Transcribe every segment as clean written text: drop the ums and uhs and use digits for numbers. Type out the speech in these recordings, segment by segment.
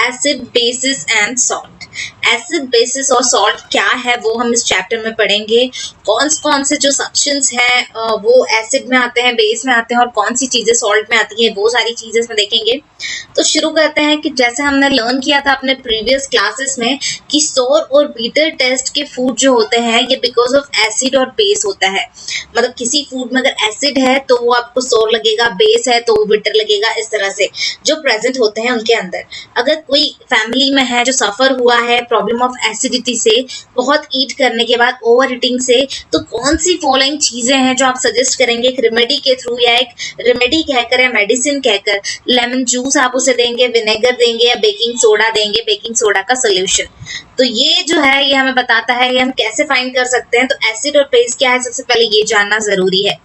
Acid, basis and salt. Acid, basis और salt क्या है वो हम इस चैप्टर में पढ़ेंगे। कौन से जो सब्सटेंस हैं वो एसिड में आते हैं, बेस में आते हैं, और कौन सी चीजें सॉल्ट में आती हैं, वो सारी चीजें इसमें देखेंगे। तो शुरू करते हैं कि जैसे हमने लर्न किया था अपने प्रीवियस क्लासेस में कि सोर और बीटर टेस्ट के फूड जो होते हैं ये बिकॉज ऑफ एसिड और बेस होता है। मतलब किसी फूड में अगर एसिड है तो वो आपको सोर लगेगा, बेस है तो वो बिटर लगेगा, इस तरह से जो प्रेजेंट होते हैं उनके अंदर। अगर कोई फैमिली में है जो सफर हुआ है प्रॉब्लम ऑफ एसिडिटी से, बहुत ईट करने के बाद ओवर ईटिंग से, तो कौन सी फॉलोइंग चीजें हैं जो आप सजेस्ट करेंगे एक रेमेडी के थ्रू, या एक रेमेडी कहकर या मेडिसिन कहकर। लेमन जूस आप उसे देंगे, विनेगर देंगे, या बेकिंग सोडा देंगे, बेकिंग सोडा का सोल्यूशन। तो ये जो है ये हमें बताता है ये हम कैसे फाइंड कर सकते हैं। तो एसिड और बेस क्या है सबसे पहले ये जानना जरूरी है।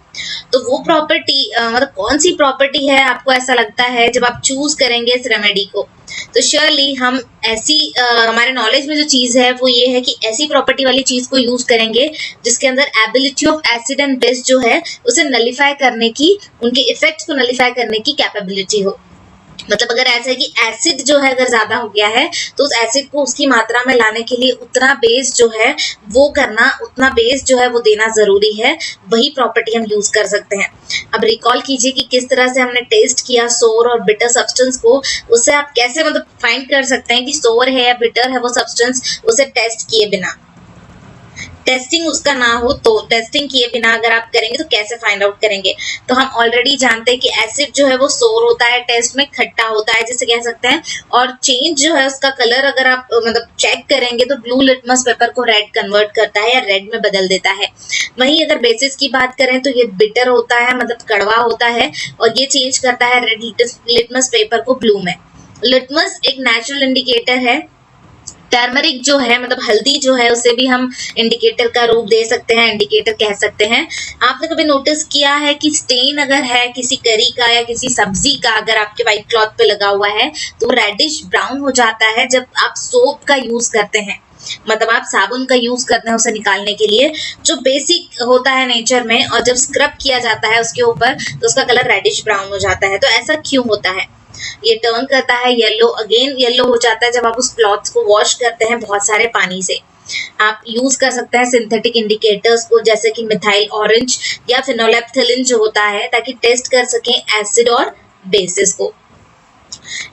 तो वो प्रॉपर्टी मतलब कौन सी प्रॉपर्टी है आपको ऐसा लगता है जब आप चूज करेंगे इस रेमेडी को, तो श्योरली हम ऐसी हमारे नॉलेज में जो चीज है वो ये है कि ऐसी प्रॉपर्टी वाली चीज को यूज करेंगे जिसके अंदर ability of acid and base जो है उसे नलिफाई करने की, उनके इफेक्ट्स को नलिफाई करने की कैपेबिलिटी हो। मतलब अगर ऐसा है कि एसिड जो है अगर ज्यादा हो गया है तो उस एसिड को उसकी मात्रा में लाने के लिए उतना बेस जो है वो करना, उतना बेस जो है वो देना जरूरी है। वही प्रॉपर्टी हम यूज कर सकते हैं। अब रिकॉल कीजिए कि किस तरह से हमने टेस्ट किया सोर और बिटर सब्सटेंस को। उससे आप कैसे मतलब फाइंड कर सकते हैं कि सोर है या बिटर है वो सब्सटेंस, उसे टेस्ट किए बिना, टेस्टिंग उसका ना हो तो टेस्टिंग किए बिना अगर आप करेंगे तो कैसे फाइंड आउट करेंगे। तो हम ऑलरेडी जानते हैं कि एसिड जो है वो सोर होता है, टेस्ट में खट्टा होता है जिसे कह सकते हैं, और चेंज जो है उसका कलर अगर आप मतलब चेक करेंगे तो ब्लू लिटमस पेपर को रेड कन्वर्ट करता है या रेड में बदल देता है। वहीं अगर बेसिस की बात करें तो ये बिटर होता है, मतलब कड़वा होता है, और ये चेंज करता है रेड लिटमस पेपर को ब्लू में। लिटमस एक नेचुरल इंडिकेटर है। टर्मरिक जो है मतलब हल्दी जो है उसे भी हम इंडिकेटर का रूप दे सकते हैं, इंडिकेटर कह सकते हैं। आपने कभी नोटिस किया है कि स्टेन अगर है किसी करी का या किसी सब्जी का, अगर आपके व्हाइट क्लॉथ पे लगा हुआ है तो रेडिश ब्राउन हो जाता है जब आप सोप का यूज करते हैं, मतलब आप साबुन का यूज करते हैं उसे निकालने के लिए, जो बेसिक होता है नेचर में, और जब स्क्रब किया जाता है उसके ऊपर तो उसका कलर रेडिश ब्राउन हो जाता है। तो ऐसा क्यों होता है? ये टर्न करता है येलो, अगेन येलो हो जाता है जब आप उस क्लॉथ को वॉश करते हैं बहुत सारे पानी से। आप यूज कर सकते हैं सिंथेटिक इंडिकेटर्स को जैसे कि मिथाइल ऑरेंज या फिनोलेप्थिलीन जो होता है, ताकि टेस्ट कर सकें एसिड और बेसिस को।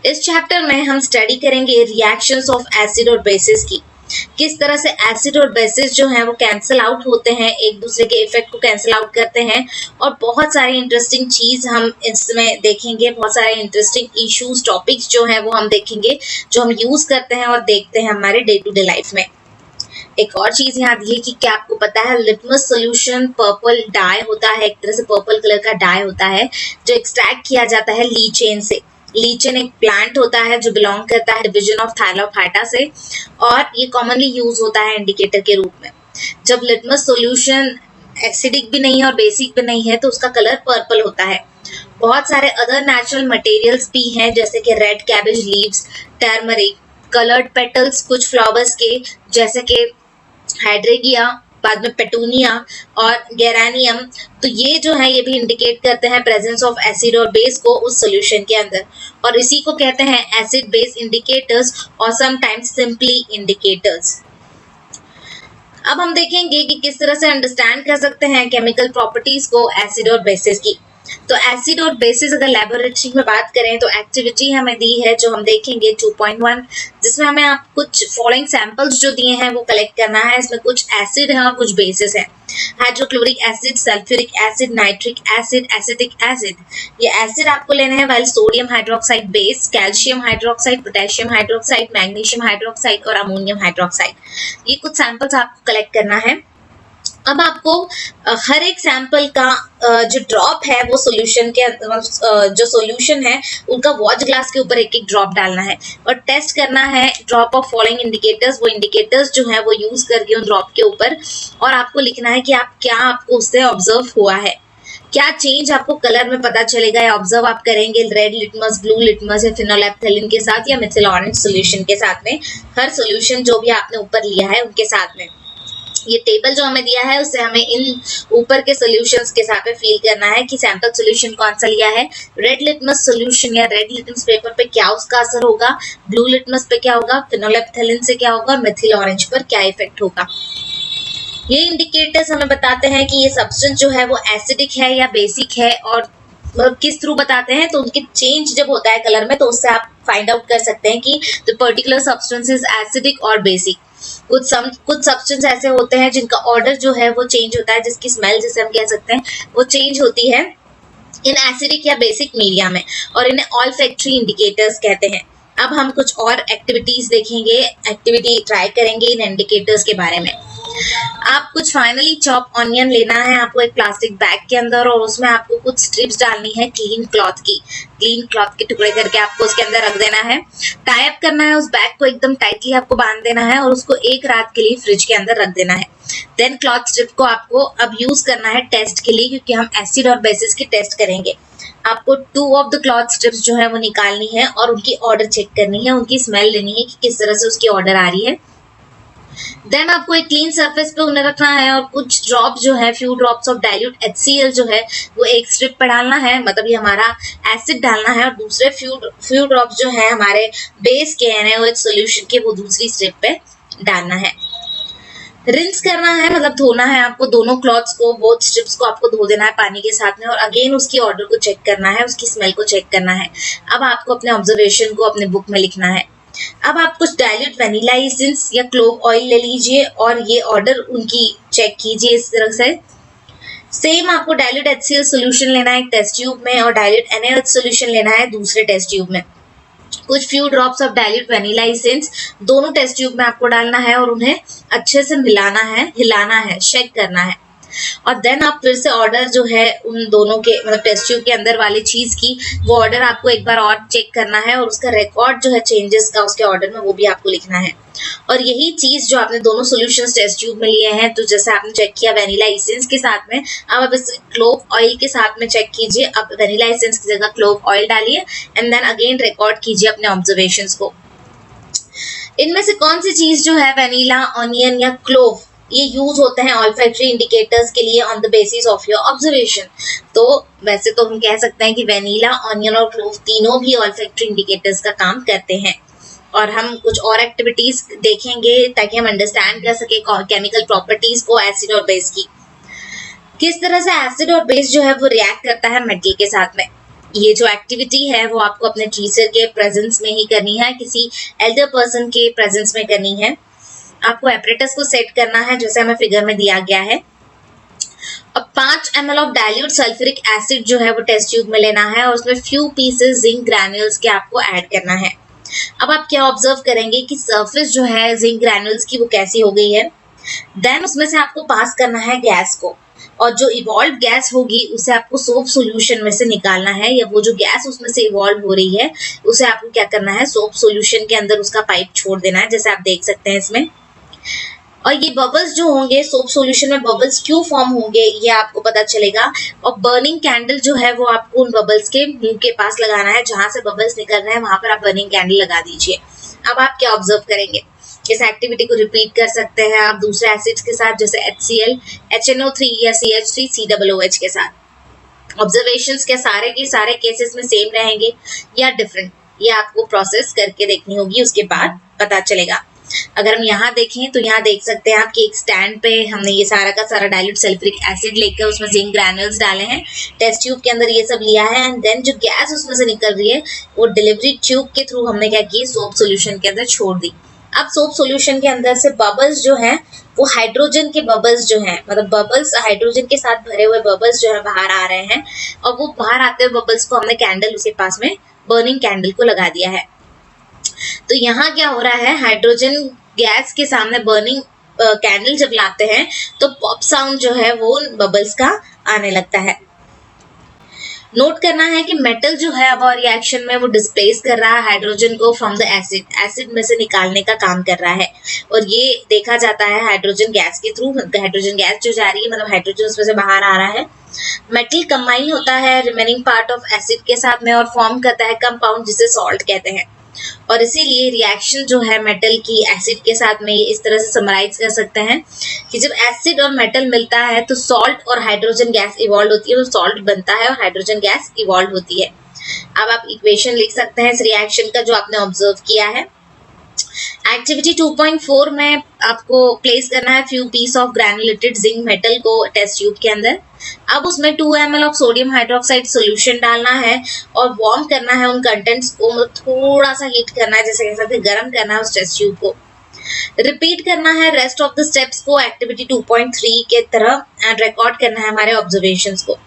इस चैप्टर में हम स्टडी करेंगे रिएक्शंस ऑफ एसिड और बेसिस की, किस तरह से एसिड और बेसिस जो हैं वो कैंसिल आउट होते हैं, एक दूसरे के इफेक्ट को कैंसिल आउट करते हैं, और बहुत सारी इंटरेस्टिंग चीज हम इसमें देखेंगे। बहुत सारे इंटरेस्टिंग इश्यूज, टॉपिक्स जो हैं वो हम देखेंगे जो हम यूज करते हैं और देखते हैं हमारे डे टू डे लाइफ में। एक और चीज याद ये कि क्या आपको पता है लिटमस सोल्यूशन पर्पल डाई होता है, एक तरह से पर्पल कलर का डाई होता है जो एक्सट्रैक्ट किया जाता है लीचेन से। लीचेन एक प्लांट होता है जो बिलोंग करता है डिवीजन ऑफ थाइलोफाइटा से, और ये कॉमनली यूज होता है इंडिकेटर के रूप में। जब लिटमस सॉल्यूशन एसिडिक भी नहीं है और बेसिक भी नहीं है तो उसका कलर पर्पल होता है। बहुत सारे अदर नेचुरल मटेरियल्स भी हैं जैसे कि red cabbage leaves, turmeric, coloured petals कुछ फ्लावर्स के जैसे कि हाइड्रेगिया, बाद में पेटूनिया और गेरानियम। तो ये जो है ये भी इंडिकेट करते हैं प्रेजेंस ऑफ एसिड और बेस को उस सॉल्यूशन के अंदर, और इसी को कहते हैं एसिड बेस इंडिकेटर्स और समटाइम्स सिंपली इंडिकेटर्स। अब हम देखेंगे कि किस तरह से अंडरस्टैंड कर सकते हैं केमिकल प्रॉपर्टीज को एसिड और बेसिस की। तो एसिड और बेसिस अगर लेबोरेटरी में बात करें तो एक्टिविटी हमें दी है जो हम देखेंगे 2.1, जिसमें हमें आप कुछ फॉलोइंग सैंपल्स जो दिए हैं वो कलेक्ट करना है। इसमें कुछ एसिड है और कुछ बेसिस है। Hydrochloric acid, sulphuric acid, nitric acid, acetic acid. ये एसिड आपको लेने हैं, while sodium hydroxide base, calcium hydroxide, potassium hydroxide, magnesium hydroxide और अमोनियम हाइड्रोक्साइड। ये कुछ सैंपल्स आपको कलेक्ट करना है। अब आपको हर एक सैंपल का जो ड्रॉप है वो सॉल्यूशन के जो सॉल्यूशन है उनका वॉच ग्लास के ऊपर एक एक ड्रॉप डालना है और टेस्ट करना है ड्रॉप ऑफ फॉलोइंग इंडिकेटर्स। वो इंडिकेटर्स जो है वो यूज करके उन ड्रॉप के ऊपर, और आपको लिखना है कि आप क्या आपको उससे ऑब्जर्व हुआ है, क्या चेंज आपको कलर में पता चलेगा या ऑब्जर्व आप करेंगे रेड लिटमस, ब्लू लिटमस या फिनोलेप्थिलीन के साथ या मिथिल ऑरेंज सॉल्यूशन के साथ में, हर सॉल्यूशन जो भी आपने ऊपर लिया है उनके साथ में। ये टेबल जो हमें दिया है उससे हमें इन ऊपर के सॉल्यूशंस के साथ में फील करना है कि सैंपल सॉल्यूशन कौन सा लिया है। रेड लिटमस सॉल्यूशन या रेड लिटमस पेपर पे क्या उसका असर होगा, ब्लू लिटमस पे क्या होगा, फिनोलेप्थेलिन से क्या होगा, मेथिल ऑरेंज पर क्या इफेक्ट होगा। ये इंडिकेटर्स हमें बताते हैं कि ये सब्सटेंस जो है वो एसिडिक है या बेसिक है, और मतलब किस थ्रू बताते हैं, तो उनके चेंज जब होता है कलर में तो उससे आप फाइंड आउट कर सकते हैं कि the particular substance is acidic और बेसिक। कुछ सब्सटेंस ऐसे होते हैं जिनका ऑर्डर जो है वो चेंज होता है, जिसकी स्मेल जिसे हम कह सकते हैं वो चेंज होती है इन एसिडिक या बेसिक मीडिया में, और इन्हें ऑल्फैक्टरी इंडिकेटर्स कहते हैं। अब हम कुछ और एक्टिविटीज देखेंगे, एक्टिविटी ट्राई करेंगे इन इंडिकेटर्स के बारे में। आप कुछ फाइनली चॉप ऑनियन लेना है आपको एक प्लास्टिक बैग के अंदर, और उसमें आपको कुछ स्ट्रिप्स डालनी है क्लीन क्लॉथ के टुकड़े करके आपको उसके अंदर रख देना है। टाई अप करना है उस बैग को, एकदम टाइटली आपको बांध देना है और उसको एक रात के लिए फ्रिज के अंदर रख देना है। देन क्लॉथ स्ट्रिप को आपको अब यूज करना है टेस्ट के लिए, क्योंकि हम एसिड और बेसिस की टेस्ट करेंगे। आपको 2 ऑफ द क्लॉथ स्ट्रिप्स जो है वो निकालनी है और उनकी ऑर्डर चेक करनी है, उनकी स्मेल लेनी है कि किस तरह से उसकी ऑर्डर आ रही है। देन आपको एक क्लीन सरफेस पे उन्हें रखना है और कुछ ड्रॉप जो है, few drops of dilute HCl जो है वो एक स्ट्रिप पे डालना है, मतलब ये हमारा एसिड डालना है, और दूसरे फ्यू ड्रॉप्स जो है हमारे बेस के NaOH सोल्यूशन के वो दूसरी स्ट्रिप पे डालना है। रिंस करना है, मतलब धोना है आपको दोनों क्लॉथ्स को, बोथ स्ट्रिप्स को आपको धो देना है पानी के साथ में, और अगेन उसकी ऑर्डर को चेक करना है, उसकी स्मेल को चेक करना है। अब आपको अपने ऑब्जर्वेशन को अपने बुक में लिखना है। अब आप कुछ डाइल्यूट वनीला एसेंस या क्लोव ऑयल ले लीजिए और ये ऑर्डर उनकी चेक कीजिए इस तरह से। सेम आपको डाइल्यूट HCl सोल्यूशन लेना है एक टेस्ट ट्यूब में, और डाइल्यूट NaOH सोल्यूशन लेना है दूसरे टेस्ट ट्यूब में। कुछ few drops of dilute vanilla essence दोनों टेस्ट ट्यूब में आपको डालना है और उन्हें अच्छे से मिलाना है, हिलाना है, शेक करना है। और देन आप फिर से ऑर्डर जो है उन दोनों के, मतलब टेस्ट ट्यूब के अंदर वाली चीज की, वो ऑर्डर आपको एक बार और चेक करना है, और उसका रिकॉर्ड जो है चेंजेस का उसके ऑर्डर में वो भी आपको लिखना है। और यही चीज जो आपने दोनों सॉल्यूशंस टेस्ट ट्यूब में लिए हैं, तो जैसे आपने चेक किया वनीला एसेंस के साथ में, अब आप इस क्लोव ऑयल के साथ में चेक कीजिए। अब वनीला एसेंस की जगह क्लोव ऑयल डालिए एंड देन अगेन रिकॉर्ड कीजिए अपने ऑब्जर्वेशंस को। इनमें से कौन सी चीज जो है वनीला, ऑनियन या क्लोव, ये यूज होते हैं ऑल्फैक्टरी इंडिकेटर्स के लिए on the basis of your observation. तो वैसे तो हम कह सकते हैं कि वनीला, ऑनियन और क्लोव तीनों भी ऑल्फैक्टरी इंडिकेटर्स का काम करते हैं। और हम कुछ और एक्टिविटीज देखेंगे ताकि हम अंडरस्टैंड कर सके केमिकल प्रॉपर्टीज को एसिड और बेस की। किस तरह से एसिड और बेस जो है वो रिएक्ट करता है मेटल के साथ में। ये जो एक्टिविटी है वो आपको अपने टीचर के प्रेजेंस में ही करनी है, किसी एल्डर पर्सन के प्रेजेंस में करनी है। आपको एपरेटस को सेट करना है जैसे हमें फिगर में दिया गया है। अब 5 ml of dilute sulphuric acid जो है वो टेस्ट ट्यूब में लेना है और उसमें फ्यू पीसेस जिंक ग्रैन्यूल्स के आपको ऐड करना है। अब आप क्या ऑब्जर्व करेंगे कि सरफेस जो है जिंक ग्रैन्यूल्स की वो कैसी हो गई है। देन उसमें से आपको पास करना है गैस को, और जो इवॉल्व गैस होगी उसे आपको सोप सॉल्यूशन में से निकालना है, या वो जो गैस उसमें से इवॉल्व हो रही है उसे आपको क्या करना है, सोप सॉल्यूशन के अंदर उसका पाइप छोड़ देना है, जैसे आप देख सकते हैं इसमें। और ये बबल्स जो होंगे सोप सॉल्यूशन में, बबल्स क्यों फॉर्म होंगे ये आपको पता चलेगा। और बर्निंग कैंडल जो है वो आपको उन बबल्स के मुंह के पास लगाना है, जहां से बबल्स निकल रहे हैं वहां पर आप बर्निंग कैंडल लगा दीजिए। अब आप क्या ऑब्जर्व करेंगे, इस एक्टिविटी को रिपीट कर सकते हैं आप दूसरे एसिड्स के साथ, जैसे HCl, HNO3 या CH3 COOH के साथ। ऑब्जर्वेशंस के सारे केसेस में सेम रहेंगे या डिफरेंट, ये आपको प्रोसेस करके देखनी होगी, उसके बाद पता चलेगा। अगर हम यहाँ देखें तो यहाँ देख सकते हैं आप कि एक स्टैंड पे हमने ये सारा का सारा डाइल्यूट सल्फ्यूरिक एसिड लेकर उसमें जिंक ग्रैन्यूल्स डाले हैं, टेस्ट ट्यूब के अंदर ये सब लिया है, एंड देन जो गैस उसमें से निकल रही है वो डिलीवरी ट्यूब के थ्रू हमने क्या की, सोप सॉल्यूशन के अंदर छोड़ दी। अब सोप सॉल्यूशन के अंदर से बबल्स जो हैं वो हाइड्रोजन के बबल्स जो हैं, मतलब बबल्स हाइड्रोजन के साथ भरे हुए बबल्स जो है बाहर आ रहे हैं, और वो बाहर आते हुए बबल्स को हमने कैंडल उसके पास में बर्निंग कैंडल को लगा दिया है। तो यहाँ क्या हो रहा है, हाइड्रोजन गैस के सामने बर्निंग कैंडल जब लाते हैं तो पॉप साउंड जो है वो बबल्स का आने लगता है। नोट करना है कि मेटल जो है अब और रिएक्शन में वो डिस्प्लेस कर रहा है हाइड्रोजन को फ्रॉम द एसिड में से निकालने का काम कर रहा है, और ये देखा जाता है हाइड्रोजन गैस के थ्रू। हाइड्रोजन गैस जो जा रही है मतलब हाइड्रोजन उसमें से बाहर आ रहा है। मेटल कंबाइन होता है रिमेनिंग पार्ट ऑफ एसिड के साथ में और फॉर्म करता है कंपाउंड जिसे सॉल्ट कहते हैं। और इसीलिए रिएक्शन जो है मेटल की एसिड के साथ में ये इस तरह से समराइज कर सकते हैं कि जब एसिड और मेटल मिलता है तो सॉल्ट और हाइड्रोजन गैस इवॉल्व होती है, तो सॉल्ट बनता है और हाइड्रोजन गैस इवॉल्व होती है। अब आप इक्वेशन लिख सकते हैं इस रिएक्शन का जो आपने ऑब्जर्व किया है। एक्टिविटी 2.4 में आपको प्लेस करना है few piece of granulated zinc metal को टेस्ट ट्यूब के अंदर। अब उसमें 2 ml of sodium hydroxide solution डालना है और वार्म करना है उन कंटेंट्स को, मतलब थोड़ा सा हीट करना है, जैसे कह सकते हैं गर्म करना है उस टेस्ट ट्यूब को। रिपीट करना है रेस्ट ऑफ द स्टेप्स को एक्टिविटी 2.3 के तरह एंड रिकॉर्ड करना है हमारे ऑब्जर्वेशंस को।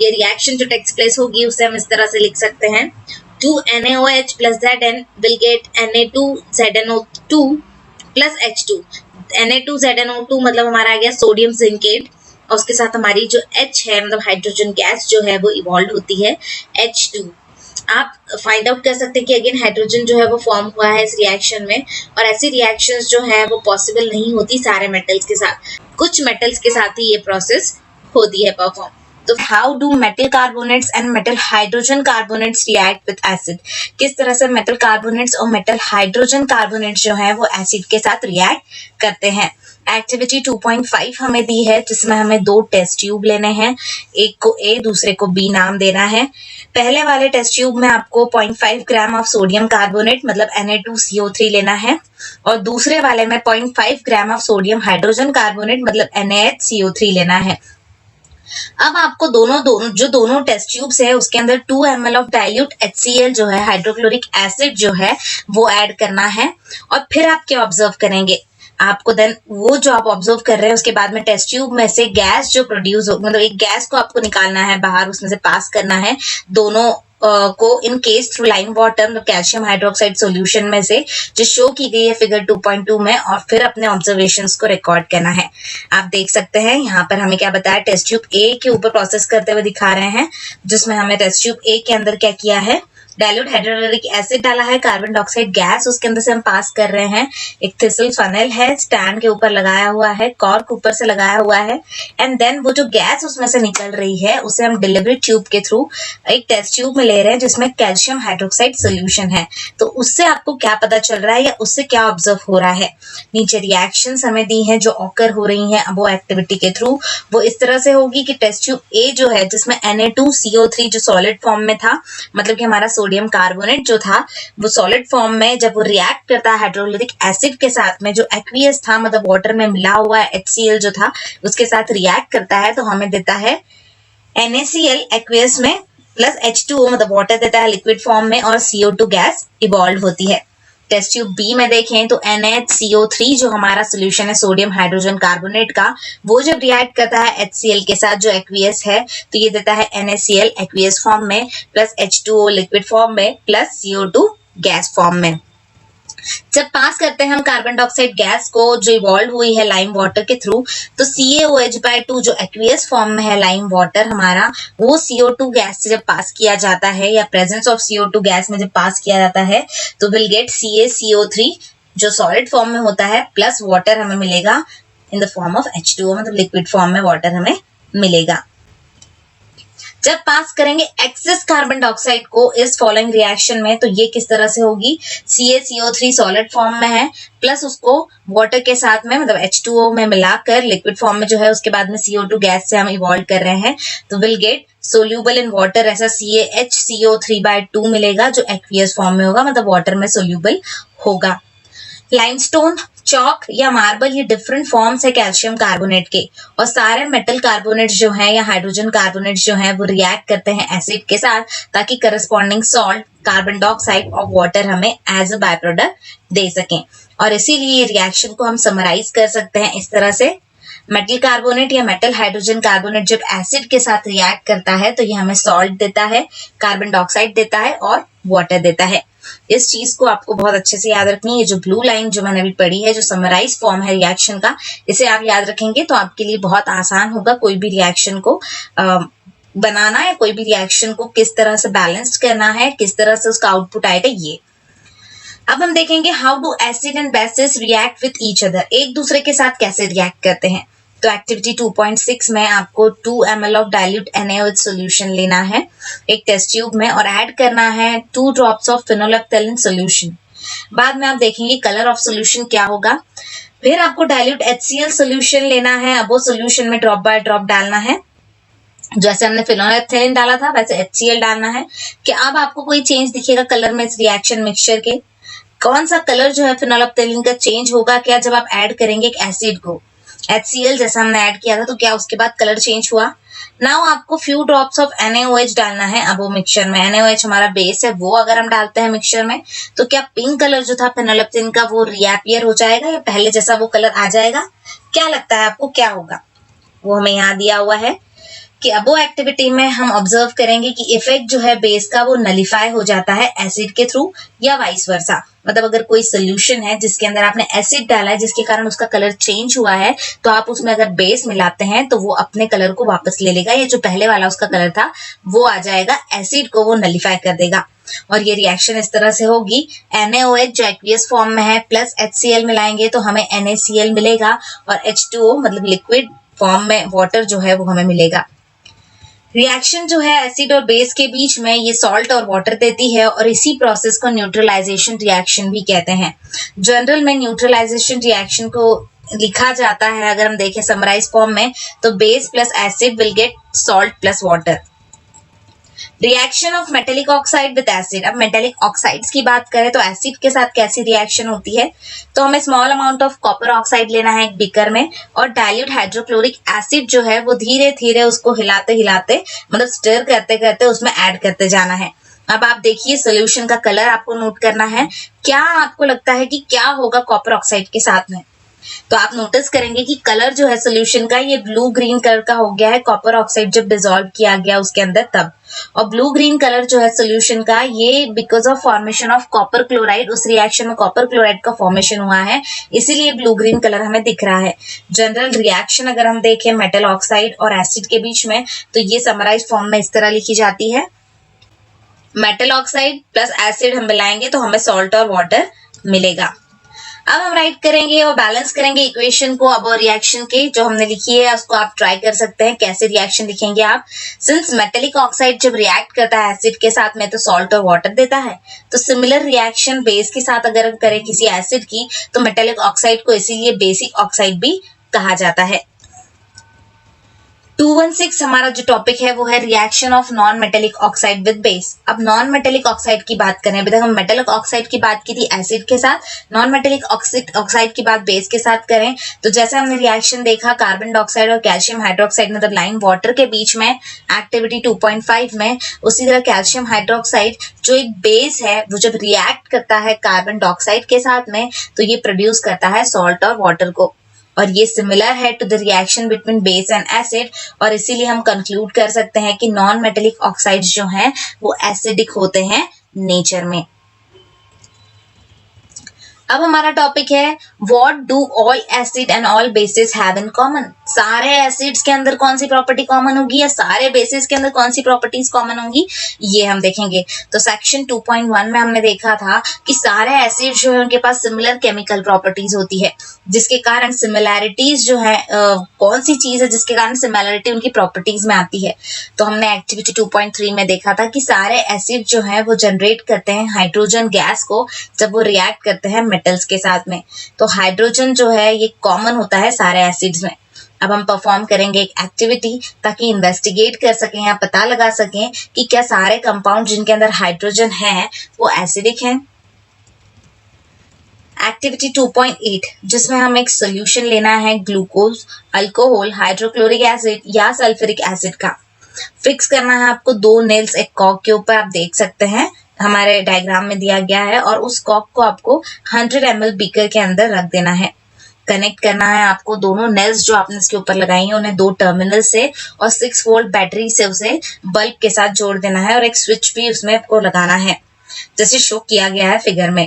ये रिएक्शन जो टेक्स प्लेस होगी उसे हम इस तरह से लिख सकते हैं 2NaOH plus Zn will get Na2ZnO2 plus H2। Na2ZnO2 मतलब हमारा आ गया सोडियम जिंकेट और उसके साथ हमारी जो H है मतलब हाइड्रोजन गैस जो है वो इवॉल्व होती है H2। आप फाइंड आउट कर सकते हैं कि अगेन हाइड्रोजन जो है वो फॉर्म हुआ है इस रिएक्शन में, और ऐसी रिएक्शंस जो है वो पॉसिबल नहीं होती सारे मेटल्स के साथ, कुछ मेटल्स के साथ ही ये प्रोसेस होती है परफॉर्म। तो how do metal carbonates and metal hydrogen carbonates react with acid, किस तरह से मेटल कार्बोनेट्स और मेटल हाइड्रोजन कार्बोनेट्स जो है वो एसिड के साथ रिएक्ट करते हैं। एक्टिविटी 2.5 हमें दी है जिसमें हमें 2 टेस्ट ट्यूब लेने हैं, एक को A दूसरे को B नाम देना है। पहले वाले टेस्ट ट्यूब में आपको 0.5 ग्राम ऑफ सोडियम कार्बोनेट मतलब Na2CO3 लेना है और दूसरे वाले में 0.5 gram of sodium hydrogen carbonate मतलब NaHCO3 लेना है। अब आपको दोनों टेस्ट ट्यूब्स है उसके अंदर 2 ml ऑफ डाइल्यूट HCl जो है हाइड्रोक्लोरिक एसिड जो है वो ऐड करना है और फिर आप क्या ऑब्जर्व करेंगे, आपको देन वो जो आप ऑब्जर्व कर रहे हैं उसके बाद में टेस्ट ट्यूब में से गैस जो प्रोड्यूस हो, मतलब एक गैस को आपको निकालना है बाहर, उसमें से पास करना है दोनों को in case through lime water मतलब कैल्शियम हाइड्रोक्साइड सॉल्यूशन में से जो शो की गई है फिगर 2.2 में, और फिर अपने ऑब्जर्वेशंस को रिकॉर्ड करना है। आप देख सकते हैं यहाँ पर हमें क्या बताया, टेस्ट ट्यूब ए के ऊपर प्रोसेस करते हुए दिखा रहे हैं जिसमें हमें टेस्ट ट्यूब ए के अंदर क्या किया है, डाइल्यूट हाइड्रोक्लोरिक एसिड डाला है, कार्बन डाइऑक्साइड गैस उसके अंदर से हम पास कर रहे हैं, एक थिसल फनल है स्टैंड के ऊपर लगाया हुआ है, कॉर्क ऊपर से लगाया हुआ है, एंड देन वो जो गैस उसमें से निकल रही है उसे हम डिलीवरी ट्यूब के थ्रू एक टेस्ट ट्यूब में ले रहे हैं जिसमें कैल्शियम हाइड्रोक्साइड सोल्यूशन है। तो उससे आपको क्या पता चल रहा है या उससे क्या ऑब्जर्व हो रहा है, नीचे रिएक्शंस हमें दी हैं जो ऑकर हो रही हैं वो एक्टिविटी के थ्रू, वो इस तरह से होगी कि टेस्ट ट्यूब ए जो है जिसमें Na2CO3 जो सॉलिड फॉर्म में था, मतलब कि हमारा सोडियम कार्बोनेट जो था वो सॉलिड फॉर्म में जब वो रिएक्ट करता है हाइड्रोक्लोरिक एसिड के साथ में जो एक्वियस था मतलब वाटर में मिला हुआ HCl जो था उसके साथ रिएक्ट करता है तो हमें देता है NaCl एक्वियस में प्लस H2O मतलब वाटर देता है लिक्विड फॉर्म में और CO2 गैस इवॉल्व होती है। टेस्ट ट्यूब बी में देखें तो NaCO3 जो हमारा सोल्यूशन है सोडियम हाइड्रोजन कार्बोनेट का, वो जब रिएक्ट करता है HCl के साथ जो एक्वियस है तो ये देता है NaCl एक्वियस फॉर्म में प्लस H2O लिक्विड फॉर्म में प्लस CO2 गैस फॉर्म में। जब पास करते हैं हम कार्बन डाइऑक्साइड गैस को जो इवॉल्व हुई है लाइम वाटर के थ्रू, तो CaOH/2 जो एक्वियस फॉर्म में है लाइम वाटर हमारा, वो CO2 गैस से जब पास किया जाता है या प्रेजेंस ऑफ CO2 गैस में जब पास किया जाता है तो विल गेट CaCO3 जो सॉलिड फॉर्म में होता है प्लस वाटर हमें मिलेगा in the form of H2O मतलब लिक्विड फॉर्म में वाटर हमें मिलेगा। जब पास करेंगे एक्सेस कार्बन डाइऑक्साइड को इस फॉलोइंग रिएक्शन में तो ये किस तरह से होगी, CaCO3 सॉलिड फॉर्म में है प्लस उसको वाटर के साथ में मतलब H2O में मिलाकर लिक्विड फॉर्म में जो है उसके बाद में CO2 गैस से हम इवॉल्व कर रहे हैं तो will get soluble in water ऐसा CaHCO3/2 मिलेगा जो एक्वियस फॉर्म में होगा मतलब वाटर में सोल्यूबल होगा। लाइमस्टोन, चॉक या मार्बल ये डिफरेंट फॉर्म्स है कैल्शियम कार्बोनेट के, और सारे मेटल कार्बोनेट जो हैं या हाइड्रोजन कार्बोनेट जो हैं वो रिएक्ट करते हैं एसिड के साथ ताकि करस्पॉन्डिंग सॉल्ट कार्बन डाइऑक्साइड और वाटर हमें एज अ बाय प्रोडक्ट दे सकें। और इसीलिए ये रिएक्शन को हम समराइज कर सकते हैं इस तरह से, मेटल कार्बोनेट या मेटल हाइड्रोजन कार्बोनेट जब एसिड के साथ रिएक्ट करता है तो ये हमें सॉल्ट देता है, कार्बन डाइऑक्साइड देता है और वाटर देता है। इस चीज को आपको बहुत अच्छे से याद रखनी है। ये जो ब्लू लाइन जो मैंने अभी पढ़ी है जो समराइज फॉर्म है रिएक्शन का, इसे आप याद रखेंगे तो आपके लिए बहुत आसान होगा कोई भी रिएक्शन को बनाना है, कोई भी रिएक्शन को किस तरह से बैलेंस करना है, किस तरह से उसका आउटपुट आएगा ये। अब हम देखेंगे how do acid and bases react with each other, एक दूसरे के साथ कैसे रिएक्ट करते हैं। तो एक्टिविटी 2.6 में आपको 2 ml of dilute NaOH solution लेना है एक टेस्ट ट्यूब में और ऐड करना है 2 ड्रॉप्स ऑफ फेनोलेफ्थैलिन सोल्यूशन। बाद में आप देखेंगे कलर ऑफ सोल्यूशन क्या होगा। फिर आपको डाइल्यूट HCl सोल्यूशन लेना है। अब वो सोल्यूशन में ड्रॉप बाय ड्रॉप डालना है। जैसे हमने फेनोलेफ्थैलिन डाला था वैसे HCl डालना है। क्या अब आपको कोई चेंज दिखेगा कलर में इस रिएक्शन मिक्सचर के? कौन सा कलर जो है फेनोलेफ्थैलिन का चेंज होगा क्या जब आप ऐड करेंगे एक एसिड को? HCl जैसा हमने ऐड किया था तो क्या उसके बाद कलर चेंज हुआ? नाउ आपको फ्यू ड्रॉप्स ऑफ NaOH डालना है। अब वो मिक्सचर में NaOH हमारा बेस है, वो अगर हम डालते हैं मिक्सचर में तो क्या पिंक कलर जो था फेनोलेफ्थैलिन का वो रीअपीयर हो जाएगा या पहले जैसा वो कलर आ जाएगा? क्या लगता है आपको क्या होगा? वो हमें यहाँ दिया हुआ है कि अबो एक्टिविटी में हम ऑब्जर्व करेंगे कि इफेक्ट जो है बेस का वो नलिफाई हो जाता है एसिड के थ्रू या वाइस वर्सा। मतलब अगर कोई सोल्यूशन है जिसके अंदर आपने एसिड डाला है जिसके कारण उसका कलर चेंज हुआ है तो आप उसमें अगर बेस मिलाते हैं तो वो अपने कलर को वापस ले लेगा। ये जो पहले वाला उसका कलर था वो आ जाएगा, एसिड को वो नलिफाई कर देगा। और ये रिएक्शन इस तरह से होगी, NaOH जो एक्वियस फॉर्म में है प्लस HCl मिलाएंगे तो हमें NaCl मिलेगा और H2O मतलब लिक्विड फॉर्म में वाटर जो है वो हमें मिलेगा। रिएक्शन जो है एसिड और बेस के बीच में ये सॉल्ट और वाटर देती है और इसी प्रोसेस को न्यूट्रलाइजेशन रिएक्शन भी कहते हैं। जनरल में न्यूट्रलाइजेशन रिएक्शन को लिखा जाता है अगर हम देखें समराइज फॉर्म में तो base plus acid will get salt plus water. Reaction of metallic oxide with acid. अब मेटेलिक ऑक्साइड्स की बात करें तो एसिड के साथ कैसी रिएक्शन होती है? तो हमें small amount of copper oxide लेना है एक बीकर में और डाइल्यूट हाइड्रोक्लोरिक एसिड जो है वो धीरे धीरे उसको हिलाते हिलाते मतलब स्टर करते करते उसमें ऐड करते जाना है। अब आप देखिए सोल्यूशन का कलर आपको नोट करना है। क्या आपको लगता है कि क्या होगा कॉपर ऑक्साइड के साथ में? तो आप नोटिस करेंगे कि कलर जो है सोल्यूशन का ये ब्लू ग्रीन कलर का हो गया है कॉपर ऑक्साइड जब डिसॉल्व किया गया उसके अंदर तब। और ब्लू ग्रीन कलर जो है सोल्यूशन का ये because of formation of copper chloride, उस रिएक्शन में कॉपर क्लोराइड का फॉर्मेशन हुआ है इसीलिए ब्लू ग्रीन कलर हमें दिख रहा है। जनरल रिएक्शन अगर हम देखें मेटल ऑक्साइड और एसिड के बीच में तो ये समराइज फॉर्म में इस तरह लिखी जाती है, मेटल ऑक्साइड प्लस एसिड हम मिलाएंगे तो हमें सॉल्ट और वाटर मिलेगा। अब हम राइट करेंगे और बैलेंस करेंगे इक्वेशन को। अब रिएक्शन की जो हमने लिखी है उसको आप ट्राई कर सकते हैं कैसे रिएक्शन लिखेंगे आप। सिंस मेटेलिक ऑक्साइड जब रिएक्ट करता है एसिड के साथ में तो सॉल्ट और वाटर देता है, तो सिमिलर रिएक्शन बेस के साथ अगर करें किसी एसिड की तो मेटेलिक ऑक्साइड को इसीलिए बेसिक ऑक्साइड भी कहा जाता है। 216 हमारा जो टॉपिक है वो है reaction of non metallic oxide with base. अब नॉन मेटेलिक ऑक्साइड की बात करें, अभी तक हम मेटेलिक ऑक्साइड की बात की थी एसिड के साथ, नॉन मेटेलिक ऑक्साइड की बात बेस के साथ करें तो जैसे हमने रिएक्शन देखा कार्बन डाइऑक्साइड और कैल्शियम हाइड्रोक्साइड मतलब लाइम वाटर के बीच में एक्टिविटी 2.5 में, उसी तरह कैल्शियम हाइड्रोक्साइड जो एक बेस है वो जब रिएक्ट करता है कार्बन डाइऑक्साइड के साथ में तो ये प्रोड्यूस करता है सॉल्ट और वाटर को। और ये सिमिलर है to the reaction between base and acid और इसीलिए हम कंक्लूड कर सकते हैं कि नॉन मेटेलिक ऑक्साइड्स जो हैं वो एसिडिक होते हैं नेचर में। अब हमारा टॉपिक है what do all acid and all basis have in common. सारे एसिड्स के अंदर कौन सी प्रॉपर्टी कॉमन होगी या सारे बेसिस के अंदर कौन सी प्रॉपर्टीज कॉमन होंगी ये हम देखेंगे। तो सेक्शन 2.1 में हमने देखा था कि सारे एसिड जो है उनके पास सिमिलर केमिकल प्रॉपर्टीज होती है जिसके कारण सिमिलैरिटीज जो है कौन सी चीज है जिसके कारण सिमिलैरिटी उनकी प्रॉपर्टीज में आती है। तो हमने एक्टिविटी 2.3 में देखा था कि सारे एसिड जो है वो जनरेट करते हैं हाइड्रोजन गैस को जब वो रिएक्ट करते हैं मेटल्स के साथ में। तो हाइड्रोजन जो है ये कॉमन होता है सारे एसिड्स में। अब हम परफॉर्म करेंगे एक एक्टिविटी ताकि इन्वेस्टिगेट कर सकें या पता लगा सकें कि क्या सारे कंपाउंड जिनके अंदर हाइड्रोजन है वो एसिडिक हैं। एक्टिविटी 2.8 जिसमें हम एक सोल्यूशन लेना है ग्लूकोज, अल्कोहल, हाइड्रोक्लोरिक एसिड या सल्फ्यूरिक एसिड का। फिक्स करना है आपको 2 नेल्स एक कॉक के ऊपर, आप देख सकते हैं हमारे डायग्राम में दिया गया है, और उस कॉक को आपको 100 ml बीकर के अंदर रख देना है। कनेक्ट करना है आपको दोनों नेल्स जो आपने इसके ऊपर लगाई हैं उन्हें 2 टर्मिनल से और 6 वोल्ट बैटरी से उसे बल्ब के साथ जोड़ देना है और एक स्विच भी उसमें आपको लगाना है जैसे शो किया गया है फिगर में।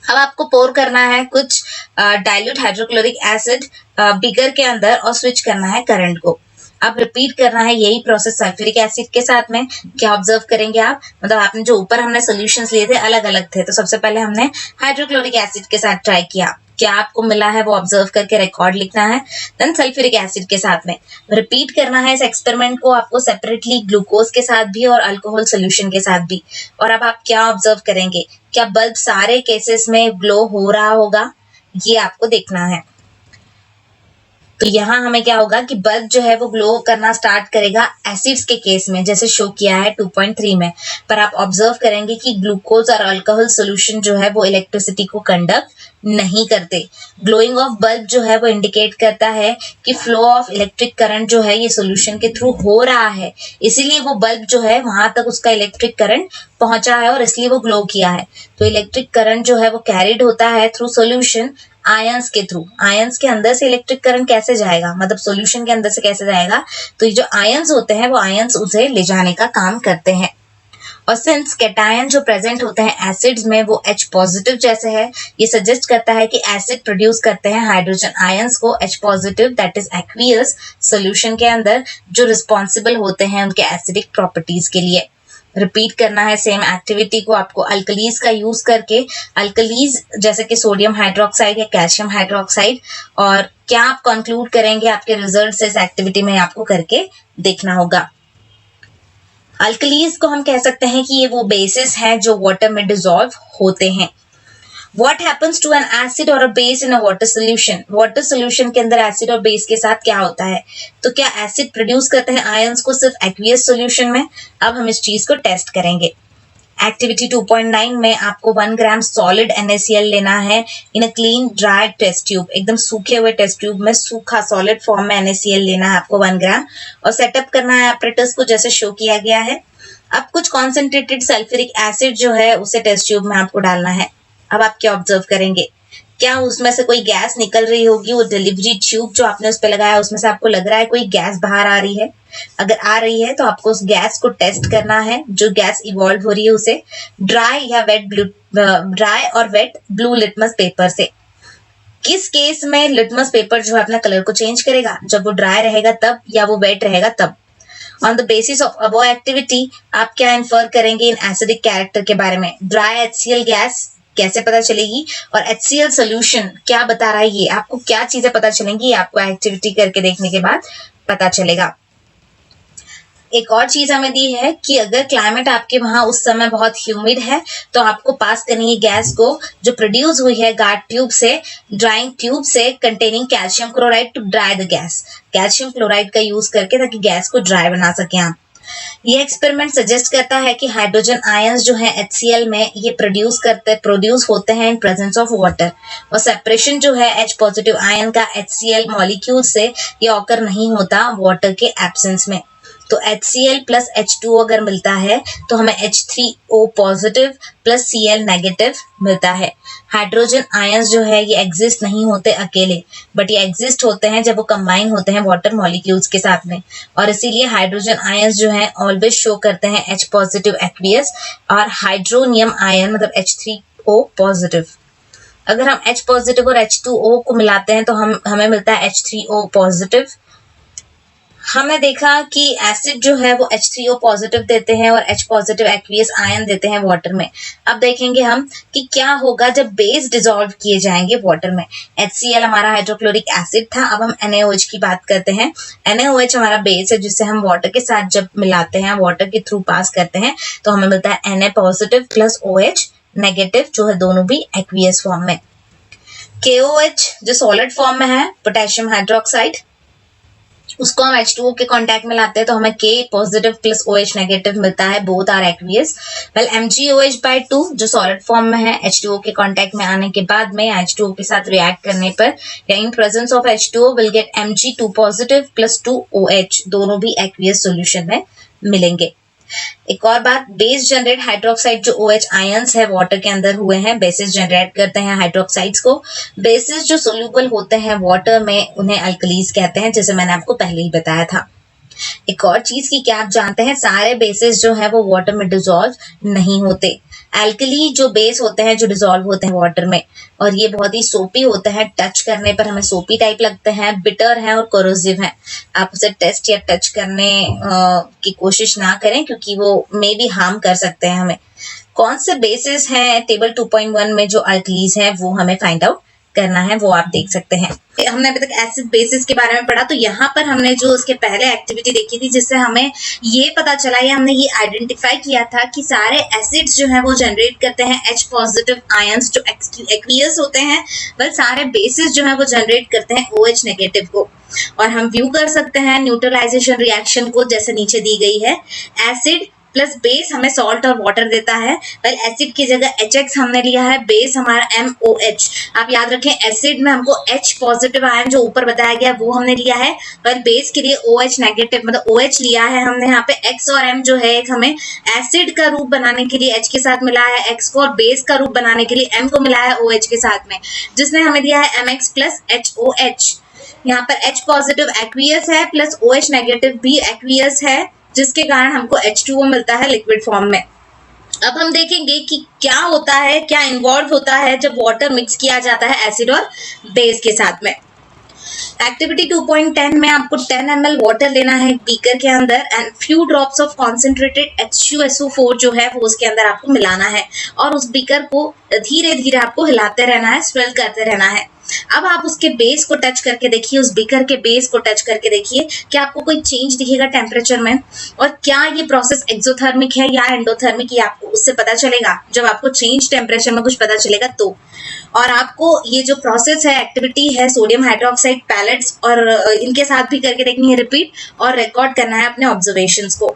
अब आपको पोर करना है कुछ डाइल्यूट हाइड्रोक्लोरिक एसिड बीकर के अंदर और स्विच करना है करंट को। अब रिपीट करना है यही प्रोसेस सल्फ्यूरिक एसिड के साथ में। क्या ऑब्जर्व करेंगे आप, मतलब आपने जो ऊपर हमने सॉल्यूशंस लिए थे अलग अलग थे, तो सबसे पहले हमने हाइड्रोक्लोरिक एसिड के साथ ट्राई किया, क्या आपको मिला है वो ऑब्जर्व करके रिकॉर्ड लिखना है। देन सल्फ्यूरिक एसिड के साथ में रिपीट करना है इस एक्सपेरिमेंट को आपको सेपरेटली ग्लूकोज के साथ भी और अल्कोहल सोल्यूशन के साथ भी। और अब आप क्या ऑब्जर्व करेंगे, क्या बल्ब सारे केसेस में ग्लो हो रहा होगा, ये आपको देखना है। तो यहाँ हमें क्या होगा कि बल्ब जो है वो ग्लो करना स्टार्ट करेगा एसिड्स के केस में, जैसे शो किया है 2.3 में। पर आप ऑब्जर्व करेंगे कि ग्लूकोज और अल्कोहल सोल्यूशन जो है वो इलेक्ट्रिसिटी को कंडक्ट नहीं करते। ग्लोइंग ऑफ बल्ब जो है वो इंडिकेट करता है कि फ्लो ऑफ इलेक्ट्रिक करंट जो है ये सोल्यूशन के थ्रू हो रहा है, इसीलिए वो बल्ब जो है वहां तक उसका इलेक्ट्रिक करंट पहुंचा है और इसलिए वो ग्लो किया है। तो इलेक्ट्रिक करंट जो है वो कैरिड होता है थ्रू सोल्यूशन आयंस के थ्रू। आयंस के अंदर से इलेक्ट्रिक करंट कैसे जाएगा, मतलब सॉल्यूशन के अंदर से कैसे जाएगा, तो ये जो आयंस होते हैं वो आयंस उसे ले जाने का काम करते हैं। और सिंस कैटायन जो प्रेजेंट होते हैं एसिड्स में वो H पॉजिटिव जैसे है, ये सजेस्ट करता है कि एसिड प्रोड्यूस करते हैं हाइड्रोजन आयंस को H positive that is aqueous solution के अंदर, जो रिस्पॉन्सिबल होते हैं उनके एसिडिक प्रॉपर्टीज के लिए। रिपीट करना है सेम एक्टिविटी को आपको अल्कलीज का यूज करके, अल्कलीज जैसे कि सोडियम हाइड्रोक्साइड या कैल्शियम हाइड्रोक्साइड। और क्या आप कंक्लूड करेंगे आपके रिजल्ट से इस एक्टिविटी में आपको करके देखना होगा। अल्कलीज को हम कह सकते हैं कि ये वो बेसिस हैं जो वाटर में डिसॉल्व होते हैं। What happens to an acid or a base in a water solution? Water solution के अंदर एसिड और बेस के साथ क्या होता है, तो क्या एसिड प्रोड्यूस करते हैं आयंस को सिर्फ एक्वियस सोल्यूशन में? अब हम इस चीज को टेस्ट करेंगे। एक्टिविटी 2.9 में आपको 1 ग्राम सॉलिड NaCl लेना है in a clean dry test tube. एकदम सूखे हुए टेस्ट ट्यूब में सूखा सॉलिड फॉर्म में NaCl लेना है आपको 1 ग्राम और सेटअप करना है apparatus को जैसे शो किया गया है। अब कुछ कॉन्सेंट्रेटेड सल्फ्यूरिक एसिड जो है उसे टेस्ट ट्यूब में आपको डालना है। अब आप क्या ऑब्जर्व करेंगे, क्या उसमें से कोई गैस निकल रही होगी, वो डिलीवरी ट्यूब जो आपने उस पर लगाया उसमें से आपको लग रहा है कोई गैस बाहर आ रही है? अगर आ रही है तो आपको उस गैस को टेस्ट करना है, जो गैस इवॉल्व हो रही है उसे ड्राई और वेट ब्लू लिटमस पेपर से। किस केस में लिटमस पेपर जो है अपना कलर को चेंज करेगा, जब वो ड्राई रहेगा तब या वो वेट रहेगा तब। On the basis of above activity आप क्या इन्फर करेंगे इन एसिडिक कैरेक्टर के बारे में। ड्राई HCl गैस कैसे पता चलेगी और HCl सोल्यूशन क्या बता रहा है, ये आपको क्या चीजें पता चलेंगी, आपको एक्टिविटी करके देखने के बाद पता चलेगा। एक और चीज हमें दी है कि अगर क्लाइमेट आपके वहां उस समय बहुत ह्यूमिड है तो आपको पास करनी है गैस को जो प्रोड्यूस हुई है गार्ड ट्यूब से, ड्राइंग ट्यूब से containing calcium chloride to dry the gas. Calcium chloride का यूज करके ताकि गैस को ड्राई बना सके आप। ये एक्सपेरिमेंट सजेस्ट करता है कि हाइड्रोजन आयंस जो है HCl में ये प्रोड्यूस होते हैं इन प्रेजेंस ऑफ वाटर, और सेपरेशन जो है H पॉजिटिव आयन का HCl मॉलिक्यूल से ये ऑकर नहीं होता वाटर के एब्सेंस में। तो HCl प्लस H2O अगर मिलता है तो हमें H3O positive plus Cl negative मिलता है। हाइड्रोजन आयंस जो है ये एग्जिस्ट नहीं होते अकेले, बट ये एग्जिस्ट होते हैं जब वो कंबाइन होते हैं वाटर मॉलिक्यूल्स के साथ में, और इसीलिए हाइड्रोजन आयंस जो है ऑलवेज शो करते हैं H पॉजिटिव एक्वियस और हाइड्रोनियम आयन मतलब H3O पॉजिटिव। अगर हम H पॉजिटिव और H2O को मिलाते हैं तो हमें मिलता है H3O पॉजिटिव। हमने देखा कि एसिड जो है वो H3O पॉजिटिव देते हैं और H पॉजिटिव एक्वियस आयन देते हैं वाटर में। अब देखेंगे हम कि क्या होगा जब बेस डिसॉल्व किए जाएंगे वाटर में। HCl हमारा हाइड्रोक्लोरिक एसिड था, अब हम NaOH की बात करते हैं। NaOH हमारा बेस है जिसे हम वाटर के साथ जब मिलाते हैं, वाटर के थ्रू पास करते हैं तो हमें मिलता है Na positive plus OH negative, जो है दोनों भी एक्वियस फॉर्म में। KOH जो सॉलिड फॉर्म में है, पोटेशियम हाइड्रोक्साइड, उसको हम H2O के कांटेक्ट में लाते हैं तो हमें K positive plus OH negative मिलता है, both are aqueous. Well MgOH/2 जो सॉलिड फॉर्म में है, H2O के कांटेक्ट में आने के बाद में H2O के साथ रिएक्ट करने पर या in presence of H2O will get Mg2 positive plus 2 OH, दोनों भी एक्वियस सॉल्यूशन में मिलेंगे। एक और बात, बेस जनरेट हाइड्रोक्साइड जो OH आयंस है वाटर के अंदर हुए हैं, बेसिस जनरेट करते हैं हाइड्रोक्साइड्स को। बेसिस जो सोल्यूबल होते हैं वाटर में उन्हें अल्कलीज कहते हैं, जैसे मैंने आपको पहले ही बताया था। एक और चीज की क्या आप जानते हैं, सारे बेसिस जो है वो वाटर में डिसॉल्व नहीं होते। एल्कली जो बेस होते हैं जो डिसॉल्व होते हैं वाटर में, और ये बहुत ही सोपी होते हैं, टच करने पर हमें सोपी टाइप लगते हैं, बिटर हैं और कोरोसिव हैं। आप उसे टेस्ट या टच करने की कोशिश ना करें क्योंकि वो मे भी हार्म कर सकते हैं हमें। कौन से बेसिस हैं टेबल 2.1 में जो अल्कलीज हैं वो हमें फाइंड आउट करना है वो आप देख सकते हैं। हमने अभी तक एसिड बेसिस के बारे में पढ़ा, तो यहाँ पर हमने जो उसके पहले एक्टिविटी देखी थी जिससे हमें ये पता चला या हमने ये आइडेंटिफाई किया था कि सारे एसिड्स जो है वो जनरेट करते हैं H पॉजिटिव आयंस जो एक्वियस होते हैं, वह सारे बेसिस जो है वो जनरेट करते हैं OH नेगेटिव को। और हम व्यू कर सकते हैं न्यूट्रलाइजेशन रिएक्शन को जैसे नीचे दी गई है। एसिड प्लस बेस हमें सॉल्ट और वाटर देता है, पर एसिड की जगह HX हमने लिया है, बेस हमारा MOH। आप याद रखें एसिड में हमको H पॉजिटिव आयन जो ऊपर बताया गया वो हमने लिया है, पर बेस के लिए OH नेगेटिव मतलब OH लिया है हमने। यहाँ पे X और M जो है एक हमें एसिड का रूप बनाने के लिए H के साथ मिला है X को, और बेस का रूप बनाने के लिए M को मिला है OH के साथ में, जिसने हमें दिया है MX प्लस HOH। यहाँ पर H पॉजिटिव एक्वियस है प्लस OH नेगेटिव भी एक्वियस है, जिसके कारण हमको H2O मिलता है लिक्विड फॉर्म में। अब हम देखेंगे कि क्या होता है, क्या इन्वॉल्व होता है जब वाटर मिक्स किया जाता है एसिड और बेस के साथ में। एक्टिविटी 2.10 में आपको 10 ml वाटर लेना है बीकर के अंदर and few drops of concentrated H2SO4 जो है वो उसके अंदर आपको मिलाना है, और उस बीकर को धीरे धीरे आपको हिलाते रहना है, स्वेल करते रहना है। अब आप उसके बेस को टच करके देखिए, उस बीकर के बेस को टच करके देखिए कि आपको कोई चेंज दिखेगा टेम्परेचर में, और क्या ये प्रोसेस एक्सोथर्मिक है या एंडोथर्मिक, ये आपको उससे पता चलेगा जब आपको चेंज टेम्परेचर में कुछ पता चलेगा तो। और आपको ये जो प्रोसेस है, एक्टिविटी है, सोडियम हाइड्रोक्साइड पैलेट्स और इनके साथ भी करके देखनी है रिपीट, और रिकॉर्ड करना है अपने ऑब्जर्वेशंस को।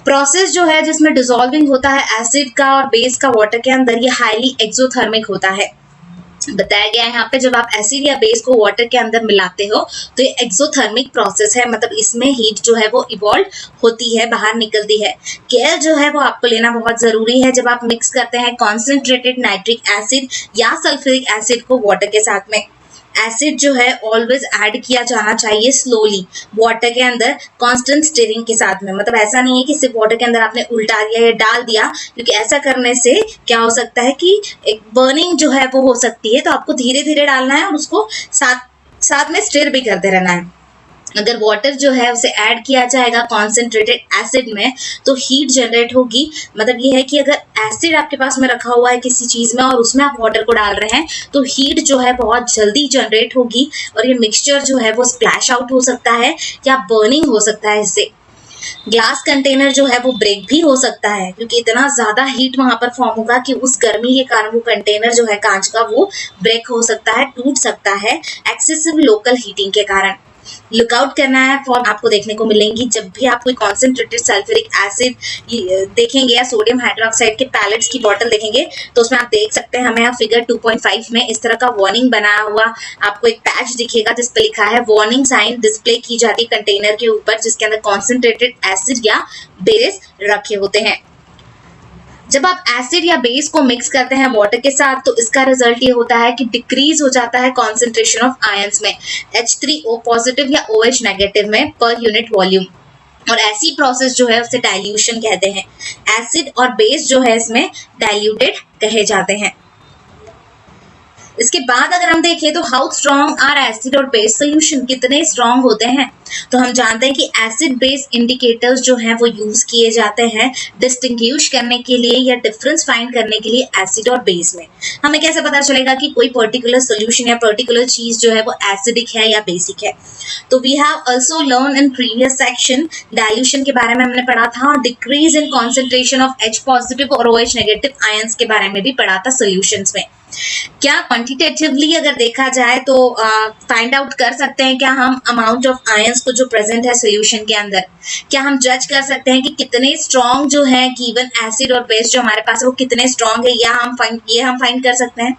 प्रोसेस जो है जिसमें डिसॉल्विंग होता है एसिड का और बेस का वाटर के अंदर, ये हाईली एक्सोथर्मिक होता है। बताया गया है यहाँ पे जब आप एसिड या बेस को वाटर के अंदर मिलाते हो तो ये एक्सोथर्मिक प्रोसेस है, मतलब इसमें हीट जो है वो इवॉल्व होती है, बाहर निकलती है। केयर जो है वो आपको लेना बहुत जरूरी है जब आप मिक्स करते हैं कॉन्सेंट्रेटेड नाइट्रिक एसिड या सल्फ्यूरिक एसिड को वाटर के साथ में। एसिड जो है ऑलवेज ऐड किया जाना चाहिए स्लोली वाटर के अंदर, कांस्टेंट स्टीरिंग के साथ में। मतलब ऐसा नहीं है कि सिर्फ वाटर के अंदर आपने उल्टा दिया या डाल दिया, क्योंकि ऐसा करने से क्या हो सकता है कि एक बर्निंग जो है वो हो सकती है। तो आपको धीरे धीरे डालना है और उसको साथ में स्टिर भी करते रहना है। अगर वाटर जो है उसे ऐड किया जाएगा कॉन्सेंट्रेटेड एसिड में तो हीट जनरेट होगी। मतलब ये है कि अगर एसिड आपके पास में रखा हुआ है किसी चीज में और उसमें आप वाटर को डाल रहे हैं तो हीट जो है बहुत जल्दी जनरेट होगी, और ये मिक्सचर जो है वो स्प्लैश आउट हो सकता है या बर्निंग हो सकता है। इससे ग्लास कंटेनर जो है वो ब्रेक भी हो सकता है, क्योंकि इतना ज्यादा हीट वहां पर फॉर्म होगा कि उस गर्मी के कारण वो कंटेनर जो है कांच का वो ब्रेक हो सकता है, टूट सकता है एक्सेसिव लोकल हीटिंग के कारण। लुकआउट करना है फॉर आपको देखने को मिलेंगी जब भी आप कोई कॉन्सेंट्रेटेड सल्फ्यूरिक एसिड देखेंगे या सोडियम हाइड्रोक्साइड के पैलेट्स की बोतल देखेंगे तो उसमें आप देख सकते हैं हमें फिगर 2.5 में इस तरह का वार्निंग बनाया हुआ आपको एक पैच दिखेगा जिस पर लिखा है वार्निंग साइन डिस्प्ले की जाती है कंटेनर के ऊपर जिसके अंदर कॉन्सेंट्रेटेड एसिड या बेस रखे होते हैं। जब आप एसिड या बेस को मिक्स करते हैं वाटर के साथ तो इसका रिजल्ट ये होता है कि डिक्रीज हो जाता है कॉन्सेंट्रेशन ऑफ आयंस में H3O पॉजिटिव या OH नेगेटिव में पर यूनिट वॉल्यूम, और ऐसी प्रोसेस जो है उसे डाइल्यूशन कहते हैं। एसिड और बेस जो है इसमें डाइल्यूटेड कहे जाते हैं। इसके बाद अगर हम देखें तो हाउ स्ट्रॉन्ग आर एसिड और बेस सोल्यूशन, कितने स्ट्रॉन्ग होते हैं, तो हम जानते हैं कि एसिड बेस इंडिकेटर्स जो हैं वो यूज किए जाते हैं डिस्टिंग्विश करने के लिए या डिफरेंस फाइंड करने के लिए एसिड और बेस में। हमें कैसे पता चलेगा कि कोई पर्टिकुलर सोल्यूशन या पर्टिकुलर चीज जो है वो एसिडिक है या बेसिक है, तो we have also learn in previous section dilution के बारे में हमने पढ़ा था, और decrease in concentration of H positive और OH नेगेटिव आयंस के बारे में भी पढ़ा था सोल्यूशंस में। क्या क्वांटिटेटिवली अगर देखा जाए तो फाइंड आउट कर सकते हैं क्या हम अमाउंट ऑफ आयंस को जो प्रेजेंट है सोल्यूशन के अंदर, क्या हम जज कर सकते हैं कि कितने स्ट्रॉन्ग जो है गिवन एसिड और बेस जो हमारे पास है वो कितने स्ट्रॉन्ग है, या हम फाइंड कर सकते हैं।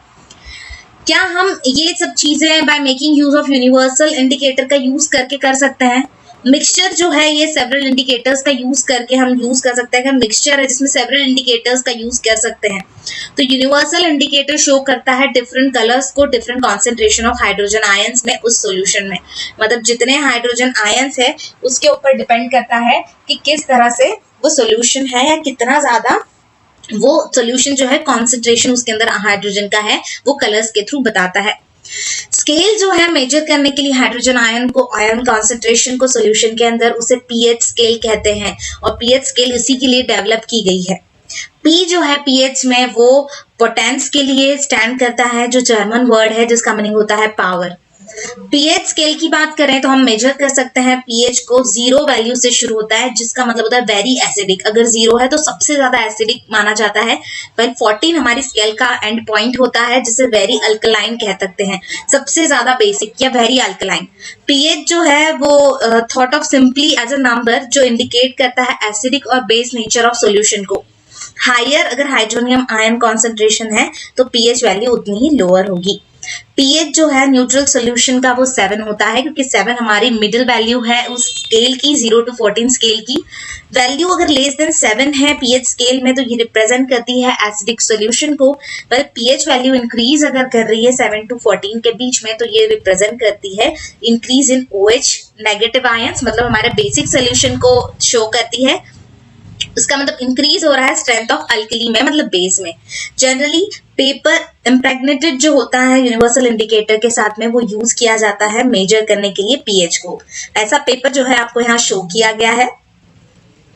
क्या हम ये सब चीजें by making use of universal indicator का यूज करके कर सकते हैं। मिक्सचर जो है ये सेवरल इंडिकेटर्स का यूज करके हम यूज कर सकते हैं कि मिक्सचर है जिसमें सेवरल इंडिकेटर्स का यूज कर सकते हैं। तो यूनिवर्सल इंडिकेटर शो करता है डिफरेंट कलर्स को different concentration of hydrogen ions में उस सॉल्यूशन में, मतलब जितने हाइड्रोजन आयंस है उसके ऊपर डिपेंड करता है कि किस तरह से वो सॉल्यूशन है या कितना ज्यादा वो सॉल्यूशन जो है कॉन्सेंट्रेशन उसके अंदर हाइड्रोजन का है वो कलर्स के थ्रू बताता है। स्केल जो है मेजर करने के लिए हाइड्रोजन आयन को आयन कॉन्सेंट्रेशन को सॉल्यूशन के अंदर उसे पीएच स्केल कहते हैं, और पीएच स्केल इसी के लिए डेवलप की गई है। पी जो है पीएच में वो पोटेंस के लिए स्टैंड करता है, जो जर्मन वर्ड है जिसका मीनिंग होता है पावर। पीएच स्केल की बात करें तो हम मेजर कर सकते हैं पीएच को 0 वैल्यू से शुरू होता है, जिसका मतलब होता है वेरी एसिडिक। अगर 0 है तो सबसे ज्यादा एसिडिक माना जाता है। वहीं 14 हमारी स्केल का एंड पॉइंट होता है, जिसे वेरी अल्कलाइन कह सकते हैं, सबसे ज्यादा बेसिक या वेरी अल्कलाइन। पीएच जो है वो thought of simply as a number जो इंडिकेट करता है एसिडिक और बेस नेचर ऑफ सोल्यूशन को। हायर अगर हाइड्रोनियम आयन कॉन्सेंट्रेशन है तो पीएच वैल्यू उतनी ही लोअर होगी। पीएच जो है न्यूट्रल सोल्यूशन का वो 7 होता है, क्योंकि 7 हमारी मिडिल वैल्यू है उस स्केल की, 0 to 14 स्केल की। वैल्यू अगर लेस देन 7 है पीएच स्केल में तो ये रिप्रेजेंट करती है एसिडिक सोल्यूशन को। पर पीएच वैल्यू इंक्रीज अगर कर रही है 7 to 14 के बीच में तो ये रिप्रेजेंट करती है increase in OH negative ions, मतलब हमारे बेसिक सोल्यूशन को शो करती है। उसका मतलब इंक्रीज हो रहा है स्ट्रेंथ ऑफ अल्कली में, मतलब बेस में। जनरली पेपर इम्प्रेग्नेटेड जो होता है यूनिवर्सल इंडिकेटर के साथ में वो यूज किया जाता है मेजर करने के लिए पीएच को। ऐसा पेपर जो है आपको यहाँ शो किया गया है।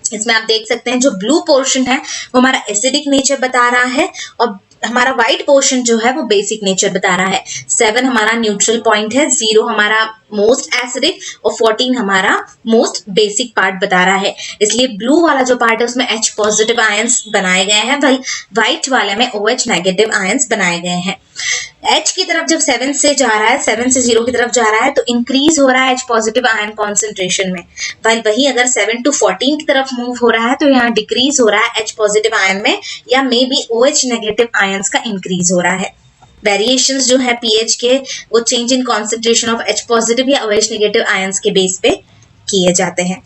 इसमें आप देख सकते हैं जो ब्लू पोर्शन है वो हमारा एसिडिक नेचर बता रहा है और हमारा व्हाइट पोर्शन जो है वो बेसिक नेचर बता रहा है। 7 हमारा न्यूट्रल पॉइंट है, 0 हमारा मोस्ट एसिडिक और 14 हमारा मोस्ट बेसिक पार्ट बता रहा है। इसलिए ब्लू वाला जो पार्ट है उसमें H पॉजिटिव आयंस बनाए गए हैं, वही व्हाइट वाले में OH नेगेटिव आयंस बनाए गए हैं। H की तरफ जब 7 से जा रहा है, 7 से 0 की तरफ जा रहा है तो इंक्रीज हो रहा है H पॉजिटिव आयन कॉन्सेंट्रेशन में। वही अगर 7 to 14 की तरफ मूव हो रहा है तो यहाँ डिक्रीज हो रहा है H पॉजिटिव आयन में, या may be OH negative ions का इंक्रीज हो रहा है। वेरिएशंस जो है पीएच के वो change in concentration of H positive या OH नेगेटिव आयंस के बेस पे किए जाते हैं।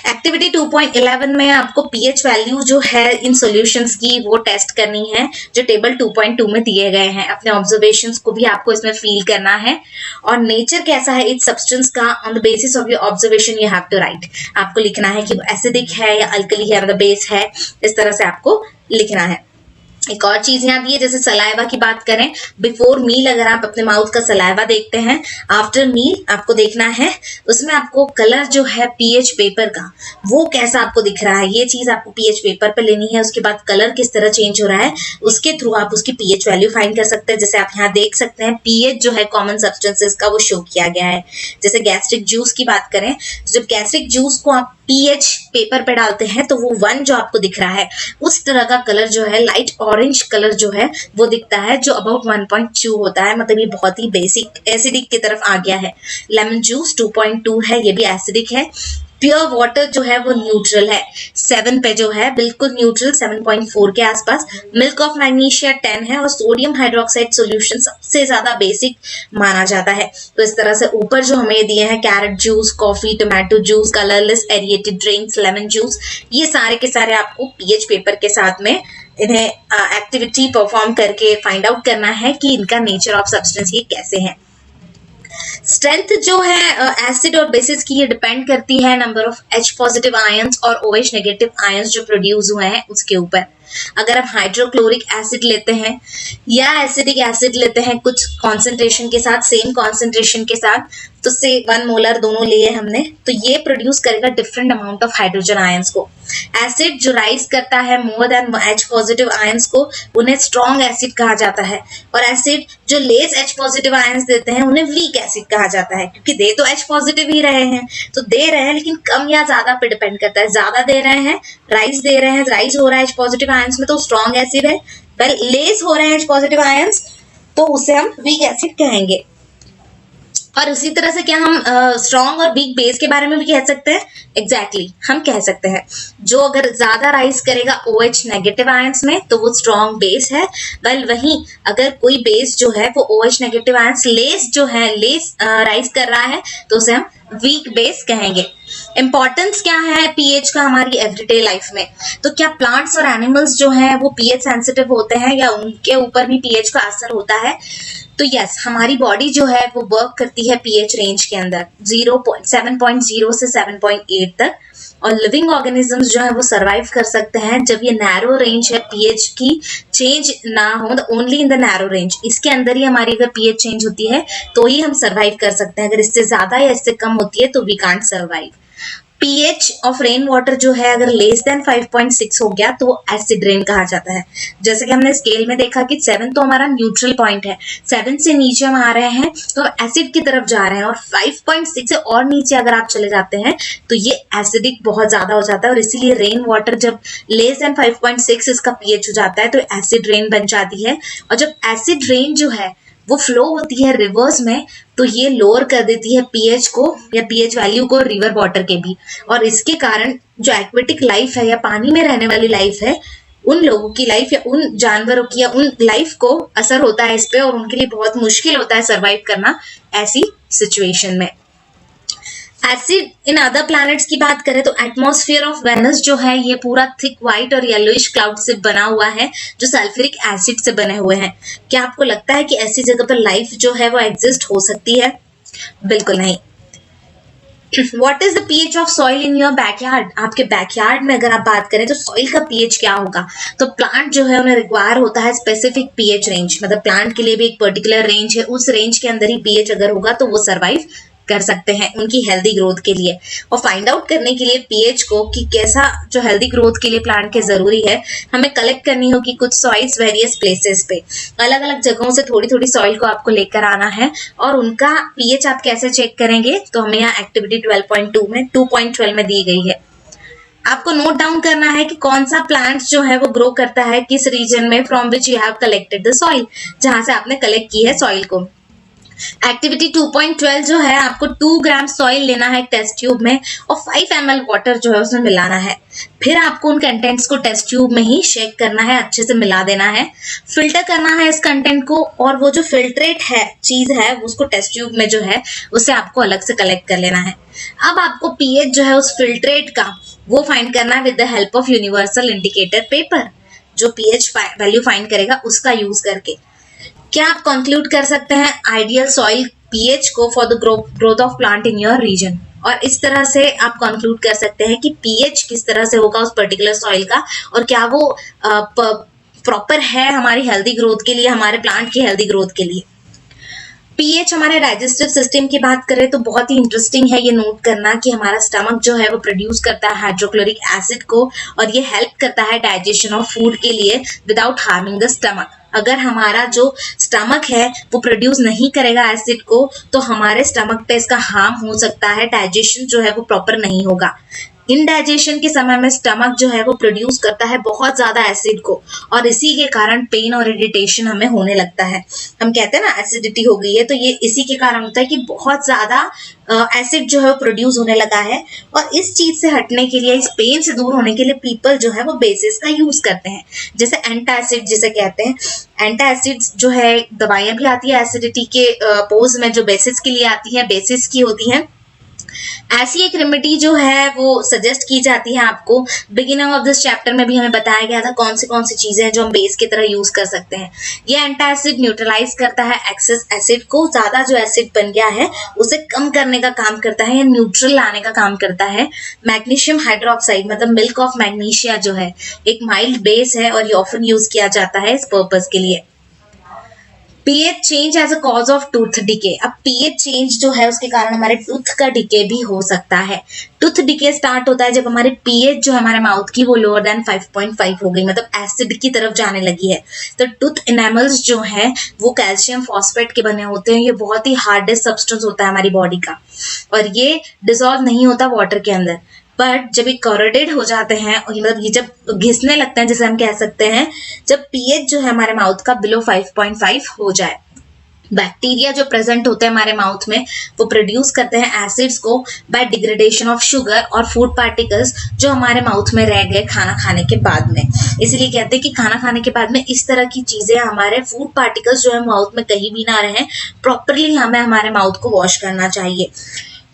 एक्टिविटी 2.11 में आपको पीएच वैल्यू जो है इन सॉल्यूशंस की वो टेस्ट करनी है, जो टेबल 2.2 में दिए गए हैं। अपने ऑब्जर्वेशंस को भी आपको इसमें फील करना है और नेचर कैसा है इस सब्सटेंस का on the basis of your observation you have to write. आपको लिखना है कि वो एसिडिक है या अल्कली है, मतलब बेस है, इस तरह से आपको लिखना है। एक और चीज यहाँ दी है, जैसे सलाइवा की बात करें, बिफोर मील अगर आप अपने माउथ का सलाइवा देखते हैं, आफ्टर मील आपको देखना है उसमें आपको कलर जो है पीएच पेपर का वो कैसा आपको दिख रहा है, ये चीज आपको पीएच पेपर पे लेनी है। उसके बाद कलर किस तरह चेंज हो रहा है उसके थ्रू आप उसकी पीएच वैल्यू फाइंड कर सकते हैं। जैसे आप यहाँ देख सकते हैं पीएच जो है कॉमन सब्सटेंसेस का वो शो किया गया है। जैसे गैस्ट्रिक जूस की बात करें तो जब गैस्ट्रिक जूस को आप पीएच पेपर पे डालते हैं तो वो 1 जो आपको दिख रहा है उस तरह का कलर जो है लाइट ऑरेंज कलर जो है वो दिखता है, जो अबाउट 1.2 होता है, मतलब ये बहुत ही बेसिक एसिडिक की तरफ आ गया है। लेमन जूस 2.2 है, ये भी एसिडिक है। प्योर वाटर जो है वो न्यूट्रल है, 7 पे जो है बिल्कुल न्यूट्रल, 7.4 के आसपास। मिल्क ऑफ मैग्नीशिया 10 है और सोडियम हाइड्रोक्साइड सॉल्यूशन सबसे ज्यादा बेसिक माना जाता है। तो इस तरह से ऊपर जो हमें दिए हैं carrot juice, coffee, tomato juice, colourless aerated drinks, lemon juice, ये सारे के सारे आपको पीएच पेपर के साथ में इन्हें एक्टिविटी परफॉर्म करके फाइंड आउट करना है कि इनका नेचर ऑफ सब्सटेंस ये कैसे है। स्ट्रेंथ जो है एसिड और बेसिस की ये डिपेंड करती है number of H positive ions और OH नेगेटिव आयंस जो प्रोड्यूस हुए हैं उसके ऊपर। अगर आप हाइड्रोक्लोरिक एसिड लेते हैं या एसिडिक एसिड लेते हैं कुछ कॉन्सेंट्रेशन के साथ, सेम कॉन्सेंट्रेशन के साथ, तो से 1 मोलर दोनों लिए हमने, तो ये प्रोड्यूस करेगा different amount of hydrogen ions को। एसिड जो राइज करता है more than H positive ions को उन्हें स्ट्रॉन्ग एसिड कहा जाता है, और एसिड जो लेस H पॉजिटिव आयंस देते हैं उन्हें वीक एसिड कहा जाता है, क्योंकि दे तो H पॉजिटिव ही रहे हैं, तो दे रहे हैं लेकिन कम या ज्यादा पे डिपेंड करता है। ज्यादा दे रहे हैं, राइज हो रहा है H पॉजिटिव आयंस में तो स्ट्रॉन्ग एसिड है, वेल लेस हो रहे हैं H पॉजिटिव आयंस तो उसे हम वीक एसिड कहेंगे। और उसी तरह से क्या हम स्ट्रॉन्ग और वीक बेस के बारे में भी कह सकते हैं? एग्जैक्टली हम कह सकते हैं जो अगर ज्यादा राइज करेगा OH नेगेटिव आयंस में तो वो स्ट्रॉन्ग बेस है, वेल वहीं अगर कोई बेस जो है वो OH नेगेटिव आयंस लेस जो है राइज कर रहा है तो उसे हम वीक बेस कहेंगे। इंपॉर्टेंस क्या है पीएच का हमारी एवरीडे लाइफ में? तो क्या प्लांट्स और एनिमल्स जो हैं वो पीएच सेंसिटिव होते हैं या उनके ऊपर भी पीएच का असर होता है? तो यस, हमारी बॉडी जो है वो वर्क करती है पीएच रेंज के अंदर 7.0 से 7.8 तक, और लिविंग ऑर्गेनिजम्स जो है वो सरवाइव कर सकते हैं जब ये नैरो रेंज है पीएच की चेंज ना हो, only in the narrow range, इसके अंदर ही हमारी अगर पीएच चेंज होती है तो ही हम सरवाइव कर सकते हैं। अगर इससे ज्यादा या इससे कम होती है तो we can't survive. PH of rain water जो है अगर लेस देन 5.6 हो गया तो वो एसिड रेन कहा जाता है। जैसे कि हमने स्केल में देखा कि 7 तो हमारा न्यूट्रल पॉइंट है, 7 से नीचे हम आ रहे हैं तो एसिड की तरफ जा रहे हैं, और 5.6 से और नीचे अगर आप चले जाते हैं तो ये एसिडिक बहुत ज्यादा हो जाता है, और इसीलिए रेन वाटर जब लेस देन 5.6 इसका पीएच हो जाता है तो एसिड रेन बन जाती है। और जब एसिड रेन जो है वो फ्लो होती है रिवर्स में तो ये लोअर कर देती है पीएच को या पीएच वैल्यू को रिवर वाटर के भी, और इसके कारण जो एक्वेटिक लाइफ है या पानी में रहने वाली लाइफ है उन लोगों की लाइफ या उन जानवरों की या उन लाइफ को असर होता है इस पे, और उनके लिए बहुत मुश्किल होता है सरवाइव करना ऐसी सिचुएशन में। एसिड इन अदर प्लैनेट्स की बात करें तो एटमॉस्फेयर ऑफ वेनस जो है ये पूरा थिक व्हाइट और येलोइश क्लाउड से बना हुआ है जो सल्फ्यूरिक एसिड से बने हुए हैं। क्या आपको लगता है कि ऐसी जगह पर लाइफ जो है वो एग्जिस्ट हो सकती है? बिल्कुल नहीं। What is the pH of soil in your backyard? आपके बैकयार्ड में अगर आप बात करें तो सॉइल का pH क्या होगा? तो प्लांट जो है उन्हें रिक्वायर होता है स्पेसिफिक pH रेंज, मतलब प्लांट के लिए भी एक पर्टिकुलर रेंज है, उस रेंज के अंदर ही pH अगर होगा तो वो सर्वाइव कर सकते हैं उनकी हेल्दी ग्रोथ के लिए। और फाइंड आउट करने के लिए पीएच को कि कैसा जो हेल्दी ग्रोथ के लिए प्लांट के जरूरी है, हमें कलेक्ट करनी होगी कुछ सॉइल्स वेरियस प्लेसेस पे, अलग अलग जगहों से थोड़ी थोड़ी सॉइल को आपको लेकर आना है। और उनका पीएच आप कैसे चेक करेंगे तो हमें यहाँ एक्टिविटी 12.2 में 2.12 में दी गई है। आपको नोट डाउन करना है कि कौन सा प्लांट जो है वो ग्रो करता है किस रीजन में from which you have collected the soil, जहां से आपने कलेक्ट की है सॉइल को। एक्टिविटी 2.12 जो है आपको 2 ग्राम सॉइल लेना है एक टेस्ट ट्यूब में और 5 ml वाटर जो है उसमें मिलाना है। फिर आपको उन कंटेंट्स को टेस्ट ट्यूब में ही शेक करना है, अच्छे से मिला देना है, फिल्टर करना है इस कंटेंट को, और वो जो फिल्ट्रेट है चीज है उसको टेस्ट ट्यूब में जो है उससे आपको अलग से कलेक्ट कर लेना है। अब आपको पीएच जो है उस फिल्ट्रेट का वो फाइंड करना है with the help of universal indicator paper, जो पीएच वैल्यू फाइंड करेगा उसका यूज करके। क्या आप कंक्लूड कर सकते हैं आइडियल सॉइल पीएच को for the growth of plant in your region, और इस तरह से आप कंक्लूड कर सकते हैं कि पीएच किस तरह से होगा उस पर्टिकुलर सॉइल का, और क्या वो प्रॉपर है हमारी हेल्दी ग्रोथ के लिए, हमारे प्लांट की हेल्दी ग्रोथ के लिए। पीएच हमारे डाइजेस्टिव सिस्टम की बात करें तो बहुत ही इंटरेस्टिंग है ये नोट करना कि हमारा स्टमक जो है वो प्रोड्यूस करता है हाइड्रोक्लोरिक एसिड को, और ये हेल्प करता है डाइजेशन ऑफ फूड के लिए विदाउट हार्मिंग द स्टमक। अगर हमारा जो स्टमक है वो प्रोड्यूस नहीं करेगा एसिड को तो हमारे स्टमक पे इसका हार्म हो सकता है, डाइजेशन जो है वो प्रॉपर नहीं होगा। इनडाइजेशन के समय में स्टमक जो है वो प्रोड्यूस करता है बहुत ज्यादा एसिड को, और इसी के कारण पेन और इरिटेशन हमें होने लगता है। हम कहते हैं ना एसिडिटी हो गई है, तो ये इसी के कारण होता है कि बहुत ज्यादा एसिड जो है वो प्रोड्यूस होने लगा है। और इस चीज से हटने के लिए, इस पेन से दूर होने के लिए पीपल जो है वो बेसिस का यूज करते हैं, जैसे एंटासिड जिसे कहते हैं। एंटासिड्स जो है दवाइयां भी आती है एसिडिटी के पोज में जो बेसिस के लिए आती है, बेसिस की होती है। ऐसी एक रेमेडी जो है वो सजेस्ट की जाती है आपको। बिगिनिंग ऑफ दिस चैप्टर में भी हमें बताया गया था कौन सी चीजें हैं जो हम बेस की तरह यूज कर सकते हैं। ये एंटासिड न्यूट्रलाइज करता है एक्सेस एसिड को, ज्यादा जो एसिड बन गया है उसे कम करने का काम करता है या न्यूट्रल लाने का काम करता है। मैग्नीशियम हाइड्रोक्साइड मतलब मिल्क ऑफ मैग्नीशिया जो है एक माइल्ड बेस है और ये ऑफन यूज किया जाता है इस पर्पज के लिए। PH change as a cause of tooth decay. अब पीएच चेंज जो है उसके कारण हमारे टूथ का डिके भी हो सकता है। टूथ डिके स्टार्ट होता है जब हमारे पीएच जो है हमारे माउथ की वो लोअर देन 5.5 हो गई, मतलब एसिड की तरफ जाने लगी है। तो टूथ एनामल्स जो है वो कैल्शियम फॉस्फेट के बने होते हैं। ये बहुत ही हार्डेस्ट सब्सटेंस होता है हमारी बॉडी का, और ये डिसॉल्व नहीं होता वाटर के अंदर। बट जब ये कोरोडेड हो जाते हैं, मतलब ये जब घिसने लगते हैं, जैसे हम कह सकते हैं, जब पीएच जो है हमारे माउथ का बिलो 5.5 हो जाए, बैक्टीरिया जो प्रेजेंट होते हैं हमारे माउथ में वो प्रोड्यूस करते हैं एसिड्स को बाय डिग्रेडेशन ऑफ शुगर और फूड पार्टिकल्स जो हमारे माउथ में रह गए खाना खाने के बाद में। इसीलिए कहते हैं कि खाना खाने के बाद में इस तरह की चीजें, हमारे फूड पार्टिकल्स जो है माउथ में कहीं भी ना रहे, प्रॉपरली हमें हमारे माउथ को वॉश करना चाहिए।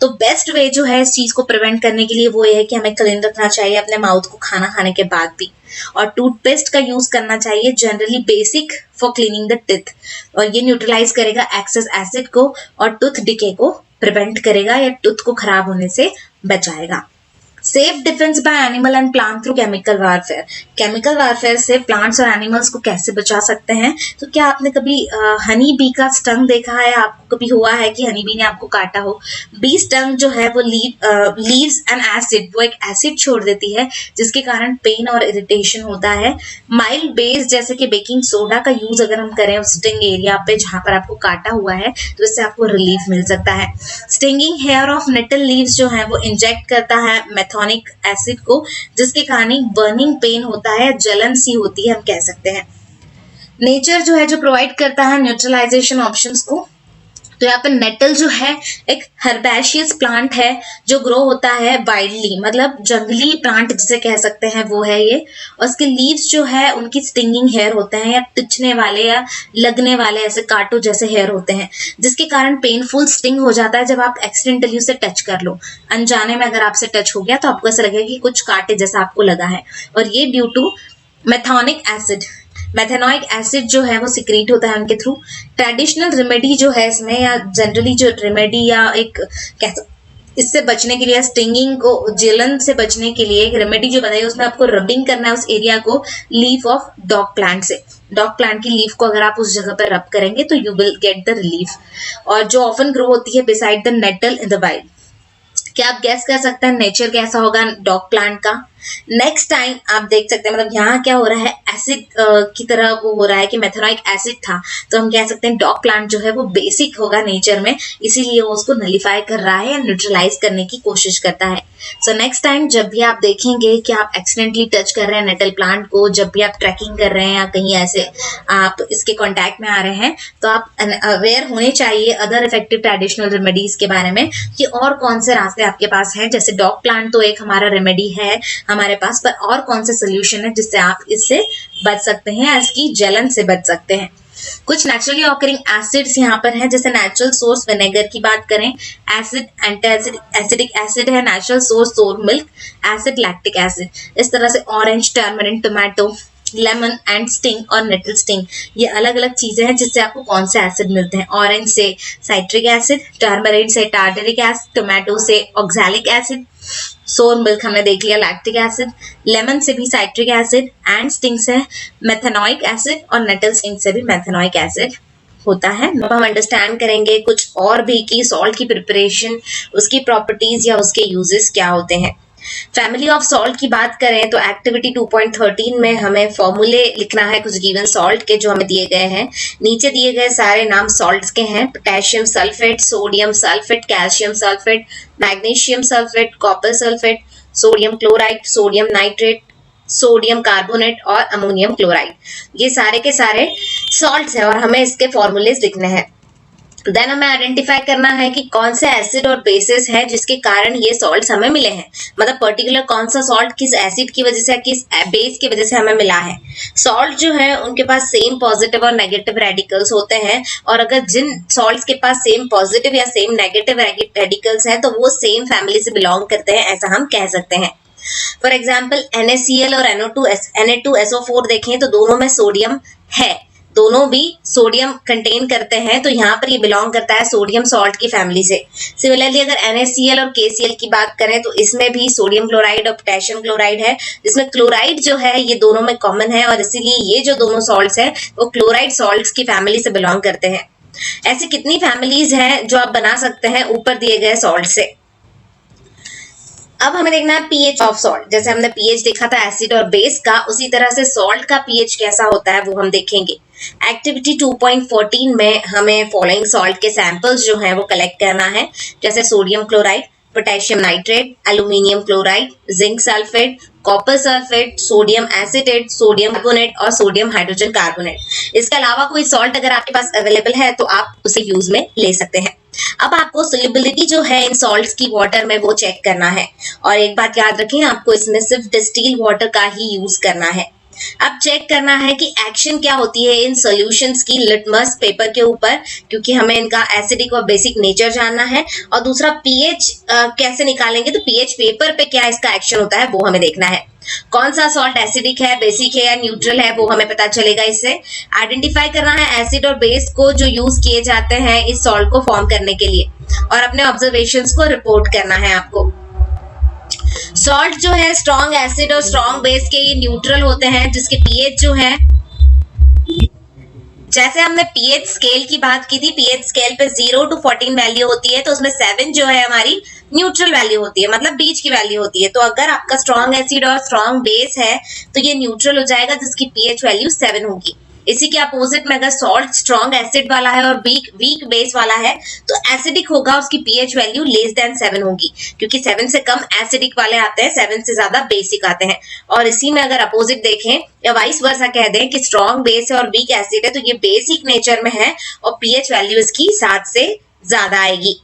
तो बेस्ट वे जो है इस चीज को प्रिवेंट करने के लिए वो ये है कि हमें क्लीन रखना चाहिए अपने माउथ को खाना खाने के बाद भी, और टूथपेस्ट का यूज करना चाहिए generally basic for cleaning the teeth, और ये न्यूट्रलाइज करेगा एक्सेस एसिड को और टूथ डिके को प्रिवेंट करेगा या टूथ को खराब होने से बचाएगा। Safe defence bye animal and plant through chemical warfare. Chemical warfare से प्लांट्स और एनिमल्स को कैसे बचा सकते हैं? तो क्या आपने कभी हनी बी का स्टंग देखा है? आपको कभी हुआ है कि हनी बी ने आपको काटा हो? बी स्टंग जो है वो लीव्स एन एसिड, वो एक एसिड छोड़ देती है जिसके कारण पेन और इरिटेशन होता है। माइल्ड बेस जैसे कि बेकिंग सोडा का यूज अगर हम करें उस स्टिंग एरिया पे जहां पर आपको काटा हुआ है तो इससे आपको रिलीफ मिल सकता है। Stinging hair of nettle leaves जो है वो इंजेक्ट करता है मेथोनिक एसिड को, जिसके कारण बर्निंग पेन होता है, जलन सी होती है हम कह सकते हैं। नेचर जो है जो प्रोवाइड करता है न्यूट्रलाइजेशन ऑप्शंस को। तो यहाँ पे नेटल जो है एक हर्बेशियस प्लांट है जो ग्रो होता है वाइल्डली, मतलब जंगली प्लांट जिसे कह सकते हैं वो है ये। और उसके लीव्स जो है उनकी स्टिंगिंग हेयर होते हैं या टिचने वाले या लगने वाले ऐसे कांटों जैसे हेयर होते हैं, जिसके कारण पेनफुल स्टिंग हो जाता है जब आप एक्सीडेंटली उसे टच कर लो। अनजाने में अगर आपसे टच हो गया तो आपको ऐसा लगेगा कि कुछ कांटे जैसा आपको लगा है, और ये due to methanoic acid. Methanoic acid जो है वो सिक्रीट होता है उनके थ्रू। ट्रेडिशनल रेमेडी जो है इसमें, या जनरली जो रेमेडी या एक इससे बचने के लिए, स्टिंगिंग को जलन से बचने के लिए एक रेमेडी जो बताई उसमें आपको रबिंग करना है उस एरिया को लीफ ऑफ डॉग प्लांट से। डॉग प्लांट की लीफ को अगर आप उस जगह पर रब करेंगे तो you will get the relief, और जो ऑफन ग्रो होती है beside the nettle in the wild. क्या आप गैस कर सकते हैं नेचर कैसा होगा डॉग प्लांट का? नेक्स्ट टाइम आप देख सकते हैं, मतलब यहाँ क्या हो रहा है, एसिड की तरह वो हो रहा है कि मेथेनोइक एसिड था, तो हम कह सकते हैं डॉग प्लांट जो है वो बेसिक होगा नेचर में, इसीलिए वो उसको नलिफाई कर रहा है या न्यूट्रलाइज करने की कोशिश करता है। सो नेक्स्ट टाइम जब भी आप देखेंगे कि आप एक्सीडेंटली टच कर रहे हैं नेटल प्लांट को, जब भी आप ट्रैकिंग कर रहे हैं या कहीं ऐसे आप इसके कॉन्टैक्ट में आ रहे हैं, तो आप अवेयर होने चाहिए अदर इफेक्टिव ट्रेडिशनल रेमेडीज के बारे में कि और कौन से रास्ते आपके पास हैं। जैसे डॉग प्लांट तो एक हमारा रेमेडी है हमारे पास, पर और कौन से सोल्यूशन है जिससे आप इससे बच सकते हैं, इसकी जलन से बच सकते हैं। कुछ नेचुरली ऑकरिंग एसिड्स यहाँ पर हैं, जैसे नेचुरल सोर्स विनेगर की बात करें, एसिड एसिडिक एसिड है, natural source sour milk acid, lactic acid. इस तरह से orange, tamarind, tomato, lemon ant sting और नेटल स्टिंग, ये अलग अलग चीजें हैं जिससे आपको कौन से एसिड मिलते हैं। ऑरेंज से साइट्रिक एसिड, टर्मरिन से टार्टरिक एसिड, टोमेटो से ऑक्सैलिक एसिड, सोर मिल्क हमने देख लिया लैक्टिक एसिड, लेमन से भी साइट्रिक एसिड, एंड स्टिंग से मेथेनोइक एसिड, और नेटल स्टिंग से भी मेथेनोइक एसिड होता है। अब हम अंडरस्टैंड करेंगे कुछ और भी कि सॉल्ट की प्रिपरेशन, उसकी प्रॉपर्टीज या उसके यूजेस क्या होते हैं। फैमिली ऑफ सॉल्ट की बात करें तो एक्टिविटी 2.13 में हमें फॉर्मूले लिखना है कुछ गिवन सॉल्ट के जो हमें दिए गए हैं। नीचे दिए गए सारे नाम सॉल्ट्स के हैं, potassium sulphate, sodium sulphate, calcium sulphate, magnesium sulphate, copper sulphate, sodium chloride, sodium nitrate, sodium carbonate और अमोनियम क्लोराइड। ये सारे के सारे सॉल्ट्स हैं और हमें इसके फॉर्मूलेज लिखने हैं। देन हमें आइडेंटिफाई करना है कि कौन से एसिड और बेसिस है जिसके कारण ये सॉल्ट्स हमें मिले हैं, मतलब पर्टिकुलर कौन सा सॉल्ट किस एसिड की वजह से किस बेस की वजह से हमें मिला है। सॉल्ट जो है उनके पास सेम पॉजिटिव और नेगेटिव रेडिकल्स होते हैं, और अगर जिन सॉल्ट्स के पास सेम पॉजिटिव या सेम नेगेटिव रेडिकल्स हैं तो वो सेम फैमिली से बिलोंग करते हैं, ऐसा हम कह सकते हैं। फॉर एग्जाम्पल NaCl और Na2SO4 देखें तो दोनों में सोडियम है, दोनों भी सोडियम कंटेन करते हैं, तो यहाँ पर ये बिलोंग करता है सोडियम सॉल्ट की फैमिली से। सिमिलरली अगर NaCl और KCl की बात करें तो इसमें भी सोडियम क्लोराइड और पोटेशियम क्लोराइड है, जिसमें क्लोराइड जो है ये दोनों में कॉमन है, और इसीलिए ये जो दोनों सॉल्ट्स हैं वो क्लोराइड सॉल्ट्स की फैमिली से बिलोंग करते हैं। ऐसी कितनी फैमिलीज हैं जो आप बना सकते हैं ऊपर दिए गए सॉल्ट से। अब हमें देखना है पीएच ऑफ सॉल्ट। जैसे हमने पीएच देखा था एसिड और बेस का, उसी तरह से सॉल्ट का पीएच कैसा होता है वो हम देखेंगे। एक्टिविटी 2.14 में हमें फॉलोइंग सॉल्ट के सैंपल्स जो हैं वो कलेक्ट करना है, जैसे sodium chloride, potassium nitrate, aluminium chloride, zinc sulphate, copper sulphate, sodium acetate, sodium carbonate और सोडियम हाइड्रोजन कार्बोनेट। इसके अलावा कोई सॉल्ट अगर आपके पास अवेलेबल है तो आप उसे यूज में ले सकते हैं। अब आपको सोल्युबिलिटी जो है इन सॉल्ट्स की वाटर में वो चेक करना है, और एक बात याद रखें, आपको इसमें सिर्फ डिस्टिल वाटर का ही यूज करना है। अब चेक करना है कि एक्शन क्या होती है इन सॉल्यूशंस की लिटमस पेपर के ऊपर, क्योंकि हमें इनका एसिडिक और बेसिक नेचर जानना है, और दूसरा पीएच कैसे निकालेंगे, तो पीएच पेपर पे क्या इसका एक्शन होता है वो हमें देखना है। कौन सा सॉल्ट एसिडिक है, बेसिक है या न्यूट्रल है वो हमें पता चलेगा। इससे आइडेंटिफाई करना है एसिड और बेस को जो यूज किए जाते हैं इस सॉल्ट को फॉर्म करने के लिए, और अपने ऑब्जर्वेशंस को रिपोर्ट करना है आपको। सॉल्ट जो है स्ट्रॉन्ग एसिड और स्ट्रॉन्ग बेस के ये न्यूट्रल होते हैं, जिसके पीएच जो है, जैसे हमने पीएच स्केल की बात की थी, पीएच स्केल पे 0 to 14 वैल्यू होती है, तो उसमें 7 जो है हमारी न्यूट्रल वैल्यू होती है, मतलब बीच की वैल्यू होती है। तो अगर आपका स्ट्रॉन्ग एसिड और स्ट्रॉन्ग बेस है तो ये न्यूट्रल हो जाएगा, जिसकी पीएच वैल्यू 7 होगी। इसी के अपोजिट में अगर सॉल्ट स्ट्रॉन्ग एसिड वाला है और वीक बेस वाला है तो एसिडिक होगा, उसकी पीएच वैल्यू लेस देन 7 होगी, क्योंकि 7 से कम एसिडिक वाले आते हैं, 7 से ज्यादा बेसिक आते हैं। और इसी में अगर अपोजिट देखें या वाइस वर्सा कह दें कि स्ट्रॉन्ग बेस है और वीक एसिड है, तो ये बेसिक नेचर में है और पीएच वैल्यू इसकी 7 से ज्यादा आएगी।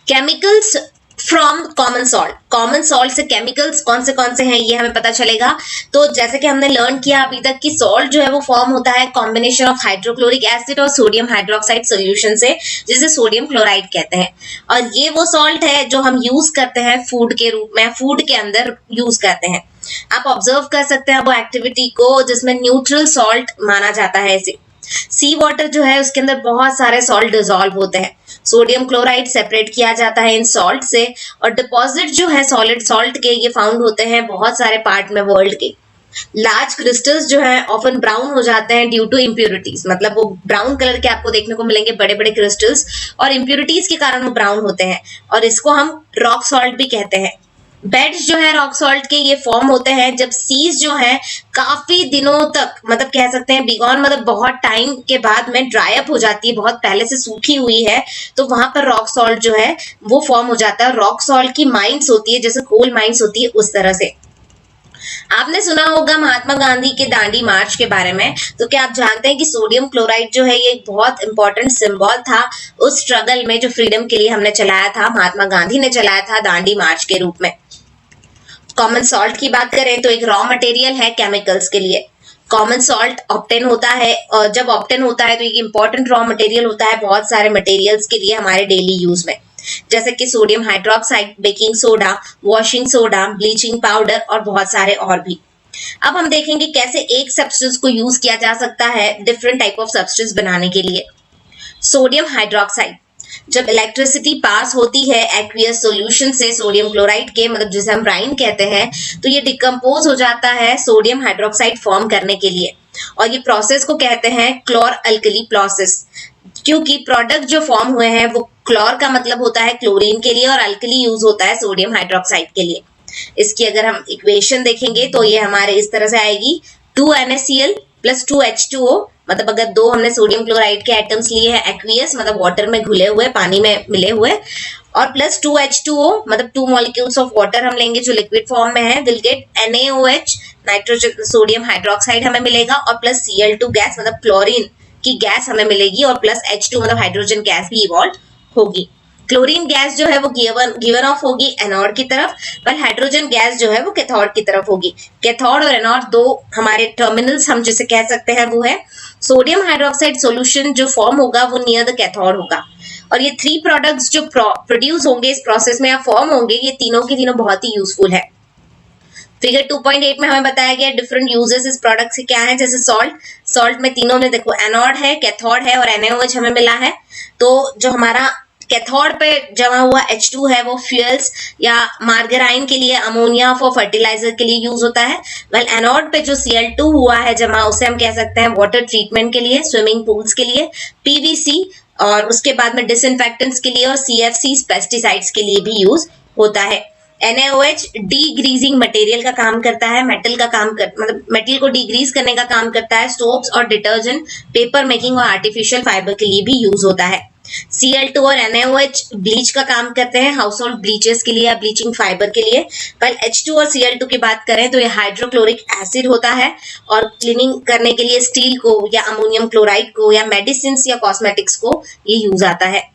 केमिकल्स फ्रॉम कॉमन सॉल्ट से केमिकल्स कौन से हैं ये हमें पता चलेगा। तो जैसे कि हमने लर्न किया अभी तक कि सॉल्ट जो है वो फॉर्म होता है कॉम्बिनेशन ऑफ हाइड्रोक्लोरिक एसिड और सोडियम हाइड्रोक्साइड सॉल्यूशन से, जिसे सोडियम क्लोराइड कहते हैं। और ये वो सॉल्ट है जो हम यूज करते हैं फूड के रूप में, फूड के अंदर यूज करते हैं। आप ऑब्जर्व कर सकते हैं वो एक्टिविटी को जिसमें न्यूट्रल सॉल्ट माना जाता है इसे। सी वाटर जो है उसके अंदर बहुत सारे सॉल्ट डिसॉल्व होते हैं, सोडियम क्लोराइड सेपरेट किया जाता है इन सॉल्ट से, और डिपॉजिट जो है सॉलिड सॉल्ट के ये फाउंड होते हैं बहुत सारे पार्ट में वर्ल्ड के। लार्ज क्रिस्टल्स जो है ऑफन ब्राउन हो जाते हैं ड्यू टू इम्प्योरिटीज, मतलब वो ब्राउन कलर के आपको देखने को मिलेंगे बड़े बड़े क्रिस्टल्स, और इम्प्योरिटीज के कारण वो ब्राउन होते हैं, और इसको हम रॉक सॉल्ट भी कहते हैं। बेड्स जो है रॉक सॉल्ट के ये फॉर्म होते हैं जब सीज जो है काफी दिनों तक, मतलब कह सकते हैं बिगॉन, मतलब बहुत टाइम के बाद में ड्राई अप हो जाती है, बहुत पहले से सूखी हुई है, तो वहां पर रॉक सॉल्ट जो है वो फॉर्म हो जाता है। रॉक सॉल्ट की माइंस होती है जैसे कोल माइंस होती है, उस तरह से। आपने सुना होगा महात्मा गांधी के दांडी मार्च के बारे में, तो क्या आप जानते हैं कि सोडियम क्लोराइड जो है ये एक बहुत इंपॉर्टेंट सिंबल था उस स्ट्रगल में जो फ्रीडम के लिए हमने चलाया था, महात्मा गांधी ने चलाया था दांडी मार्च के रूप में। कॉमन सॉल्ट की बात करें तो एक रॉ मटेरियल है केमिकल्स के लिए। कॉमन सॉल्ट ऑब्टेन होता है, और जब ऑब्टेन होता है तो एक इंपॉर्टेंट रॉ मटेरियल होता है बहुत सारे मटेरियल्स के लिए हमारे डेली यूज में, जैसे कि sodium hydroxide, baking soda, washing soda, bleaching powder और बहुत सारे और भी। अब हम देखेंगे कैसे एक सब्सटेंस को यूज किया जा सकता है डिफरेंट टाइप ऑफ सब्सटेंस बनाने के लिए। सोडियम हाइड्रोक्साइड, जब इलेक्ट्रिसिटी पास होती है एक्वियस सॉल्यूशन से सोडियम क्लोराइड के, मतलब जिसे हम ब्राइन कहते हैं, तो ये डिकम्पोज हो जाता है सोडियम हाइड्रोक्साइड फॉर्म करने के लिए, और ये प्रोसेस को कहते हैं क्लोर अल्कली प्रोसेस, क्योंकि प्रोडक्ट जो फॉर्म हुए हैं वो क्लोर का मतलब होता है क्लोरीन के लिए और अल्कली यूज होता है सोडियम हाइड्रोक्साइड के लिए। इसकी अगर हम इक्वेशन देखेंगे तो ये हमारे इस तरह से आएगी 2NaCl + 2H2O, मतलब अगर दो हमने सोडियम क्लोराइड के एटम्स लिए हैं एक्वियस, मतलब वाटर में घुले हुए, पानी में मिले हुए, और प्लस 2H2O, मतलब 2 मॉलिक्यूल्स ऑफ वाटर हम लेंगे जो लिक्विड फॉर्म में है, will get NaOH, nitrogen sodium hydroxide हमें मिलेगा, और प्लस Cl2 गैस, मतलब क्लोरीन की गैस हमें मिलेगी, और प्लस H2 मतलब हाइड्रोजन गैस भी इवॉल्व होगी। क्लोरीन गैस जो है वो गिवन ऑफ होगी एनोड की तरफ, पर हाइड्रोजन गैस जो है वो कैथोड की तरफ होगी। कैथोड और एनोड दो हमारे टर्मिनल्स हम जिसे कह सकते हैं वो है। सोडियम हाइड्रोक्साइड सॉल्यूशन जो फॉर्म होगा वो नियर द कैथोड होगा, और ये 3 प्रोडक्ट्स जो प्रोड्यूस होंगे इस प्रोसेस में या फॉर्म होंगे, ये तीनों के तीनों बहुत ही यूजफुल है। फिगर 2.8 में हमें बताया गया डिफरेंट यूजेस इस प्रोडक्ट से क्या है। जैसे सॉल्ट में तीनों में देखो एनोड है, कैथोड है और NaOH हमें मिला है। तो जो हमारा कैथोड पे जमा हुआ H2 है वो फ्यूल्स या मार्गराइन के लिए, अमोनिया फॉर फर्टिलाइजर के लिए यूज होता है। वेल एनोड पे जो Cl2 हुआ है जमा, उसे हम कह सकते हैं वाटर ट्रीटमेंट के लिए, स्विमिंग पूल्स के लिए, PVC और उसके बाद में डिसइंफेक्टेंट्स के लिए, और CFC पेस्टिसाइड्स के लिए भी यूज होता है। NaOH डीग्रीजिंग मटेरियल का काम करता है, मतलब मेटल को डीग्रीज करने का काम करता है। सोप्स और डिटर्जेंट, पेपर मेकिंग और आर्टिफिशियल फाइबर के लिए भी यूज होता है। Cl2 और NaOH ब्लीच का काम करते हैं, हाउस होल्ड ब्लीचेस के लिए या ब्लीचिंग फाइबर के लिए। कल H2 और Cl2 की बात करें तो ये हाइड्रोक्लोरिक एसिड होता है, और क्लीनिंग करने के लिए स्टील को या अमोनियम क्लोराइड को या मेडिसिन या कॉस्मेटिक्स को ये यूज आता है।